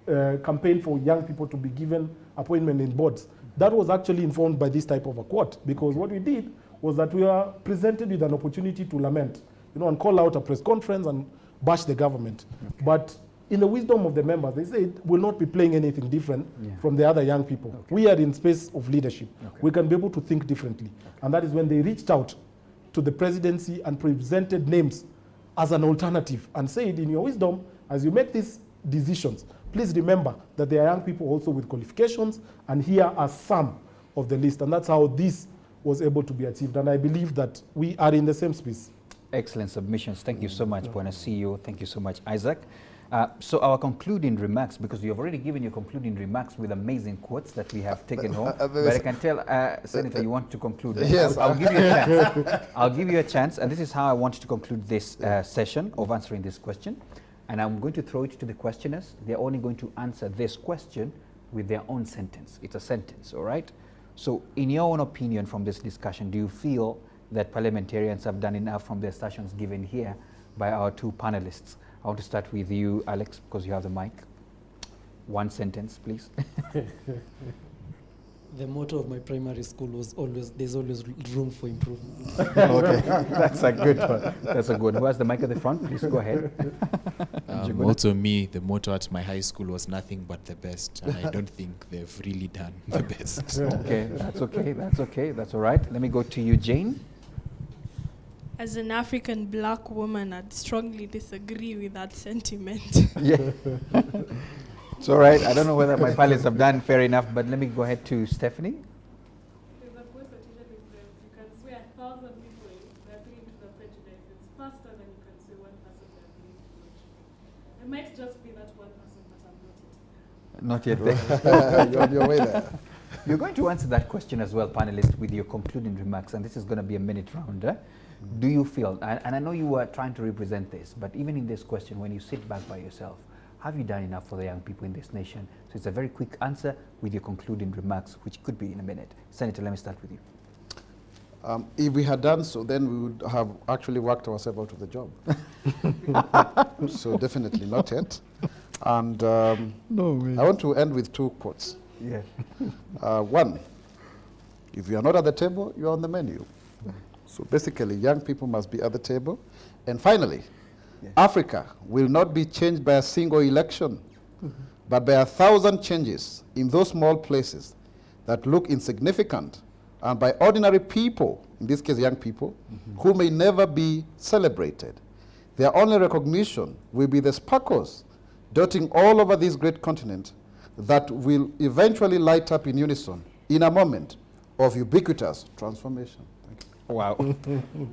campaigned for young people to be given appointment in boards. That was actually informed by this type of a quote, because what we did was that we were presented with an opportunity to lament, and call out a press conference and bash the government. But in the wisdom of the members, they said, we'll not be playing anything different from the other young people. We are in space of leadership. We can be able to think differently. And that is when they reached out to the presidency and presented names as an alternative and said, in your wisdom, as you make these decisions, please remember that there are young people also with qualifications, and here are some of the list. And that's how this was able to be achieved. And I believe that we are in the same space. Excellent submissions. Thank you so much, Bwana CEO. Thank you so much, Isaac. So our concluding remarks, because you have already given your concluding remarks with amazing quotes that we have taken home, but I can tell, Senator, you want to conclude. Yes. I'll give you a chance. I'll give you a chance, and this is how I want to conclude this session of answering this question. And I'm going to throw it to the questioners. They're only going to answer this question with their own sentence. It's a sentence, all right? So in your own opinion from this discussion, do you feel that parliamentarians have done enough from the assertions given here by our two panelists? I want to start with you, Alex, because you have the mic. One sentence, please. The motto of my primary school was always, there's always room for improvement. Okay, that's a good one. That's a good one. Who has the mic at the front? Please go ahead. Also me, the motto at my high school was nothing but the best. And I don't think they've really done the best. Okay, that's okay. That's okay. That's all right. Let me go to you, Jane. As an African black woman, I'd strongly disagree with that sentiment. Yeah. It's all right. I don't know whether my pilots have done fair enough, but let me go ahead to Stephanie. There's a quote that usually says, you can sway 1,000 people that agree to the prejudice. It's faster than you can sway one person that agree to the prejudice. I might just be that one person, but I'm not yet. Not yet there. You're on your way there. You're going to answer that question as well, panelists, with your concluding remarks, and this is going to be a minute round. Do you feel, and I know you were trying to represent this, but even in this question, when you sit back by yourself, have you done enough for the young people in this nation? So it's a very quick answer with your concluding remarks, which could be in a minute. Senator, let me start with you. If we had done so, then we would have actually worked ourselves out of the job. So definitely not yet. And I want to end with 2 quotes. Yeah. One, if you are not at the table, you are on the menu. So basically, young people must be at the table. And finally, Africa will not be changed by a single election, but by 1,000 changes in those small places that look insignificant, and by ordinary people, in this case young people, who may never be celebrated. Their only recognition will be the sparkles dotting all over this great continent that will eventually light up in unison in a moment of ubiquitous transformation. Thank you. Wow.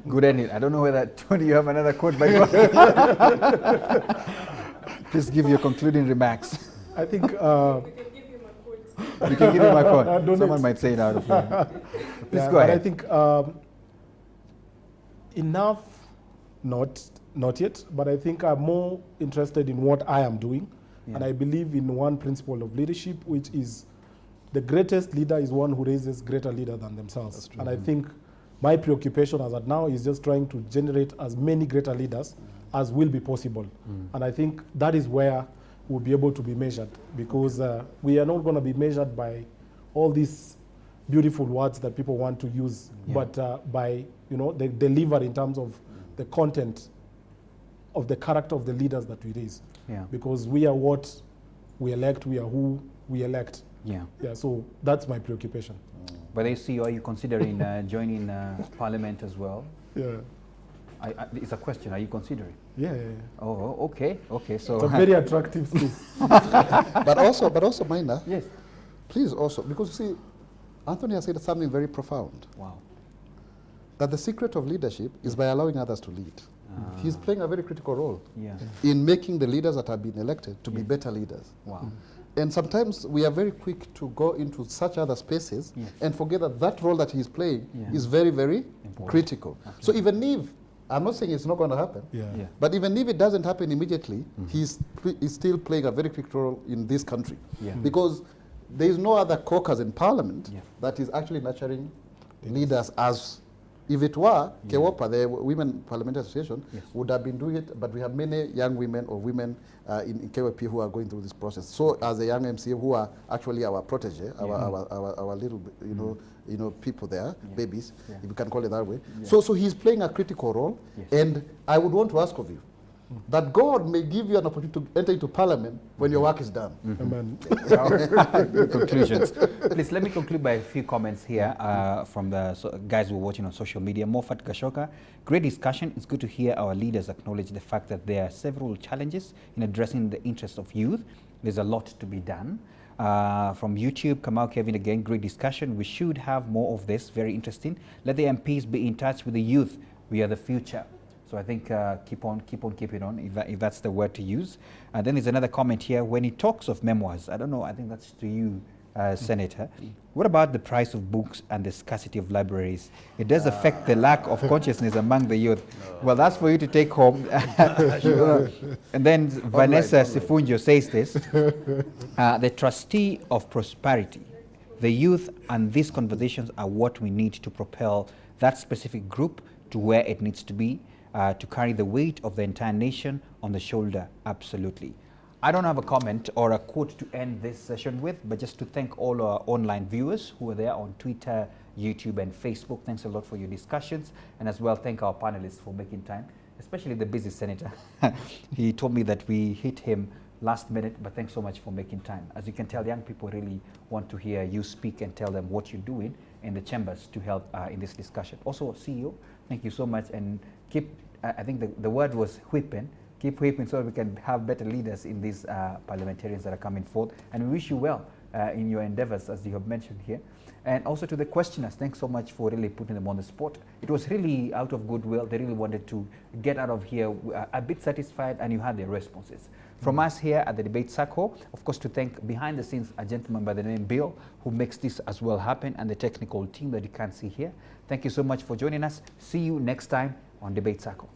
Good ending. I don't know whether, Tony, you have another quote by you. Please give your concluding remarks. I think We can give him a quote. You can give him a quote. Don't Someone it. might say it out of line. Please yeah, go but ahead. I think enough, not yet, but I think I'm more interested in what I am doing. Yeah. And I believe in one principle of leadership, which is the greatest leader is one who raises greater leader than themselves. And I think my preoccupation as at now is just trying to generate as many greater leaders as will be possible. And I think that is where we'll be able to be measured, because we are not going to be measured by all these beautiful words that people want to use, but by the deliver in terms of the content of the character of the leaders that we raise. Yeah. Because we are what we elect, we are who we elect. Yeah. Yeah, so that's my preoccupation. But ACO, are you considering joining Parliament as well? Yeah. It's a question. Are you considering? Yeah. Oh, okay. Okay. So It's a very attractive space. But also, Minor, yes. please also, because you see, Anthony has said something very profound, Wow. that the secret of leadership is by allowing others to lead. He's playing a very critical role Yeah. in making the leaders that have been elected to be better leaders. Wow. And sometimes we are very quick to go into such other spaces and forget that that role that he's playing is very, very critical. So even if, I'm not saying it's not going to happen, Yeah. but even if it doesn't happen immediately, he's still playing a very critical role in this country. Yeah. Because there is no other caucus in parliament Yeah. that is actually nurturing leaders as if it were KEWOPA, the Women Parliamentary Association, would have been doing it, but we have many young women or women in KWP who are going through this process. So as a young MCA who are actually our protege, our little, people there, babies, if you can call it that way. So he's playing a critical role, and I would want to ask of you that God may give you an opportunity to enter into parliament when your work is done. Amen. Good conclusions. Please let me conclude by a few comments here from the guys who are watching on social media. Moffat Gashoka, great discussion. It's good to hear our leaders acknowledge the fact that there are several challenges in addressing the interests of youth. There's a lot to be done. From YouTube, Kamau Kevin again, great discussion. We should have more of this, very interesting. Let the MPs be in touch with the youth. We are the future. So I think keep on keeping on, if that's the word to use. And then there's another comment here. When he talks of memoirs, I don't know, I think that's to you, Senator. What about the price of books and the scarcity of libraries? It does affect the lack of consciousness among the youth. Well, that's for you to take home. And then Vanessa Sifunjo says this, the trustee of prosperity, the youth and these conversations are what we need to propel that specific group to where it needs to be. To carry the weight of the entire nation on the shoulder, absolutely. I don't have a comment or a quote to end this session with, but just to thank all our online viewers who are there on Twitter, YouTube, and Facebook. Thanks a lot for your discussions, and as well thank our panelists for making time, especially the busy senator. He told me that we hit him last minute, but thanks so much for making time. As you can tell, young people really want to hear you speak and tell them what you're doing in the chambers to help in this discussion. Also, CEO, thank you so much, and keep, I think the word was whipping. Keep whipping so we can have better leaders in these parliamentarians that are coming forth. And we wish you well in your endeavors, as you have mentioned here. And also to the questioners, thanks so much for really putting them on the spot. It was really out of goodwill. They really wanted to get out of here a bit satisfied, and you had their responses. From us here at the debate circle, of course, to thank behind the scenes a gentleman by the name Bill, who makes this as well happen, and the technical team that you can't see here. Thank you so much for joining us. See you next time on Debate Circle.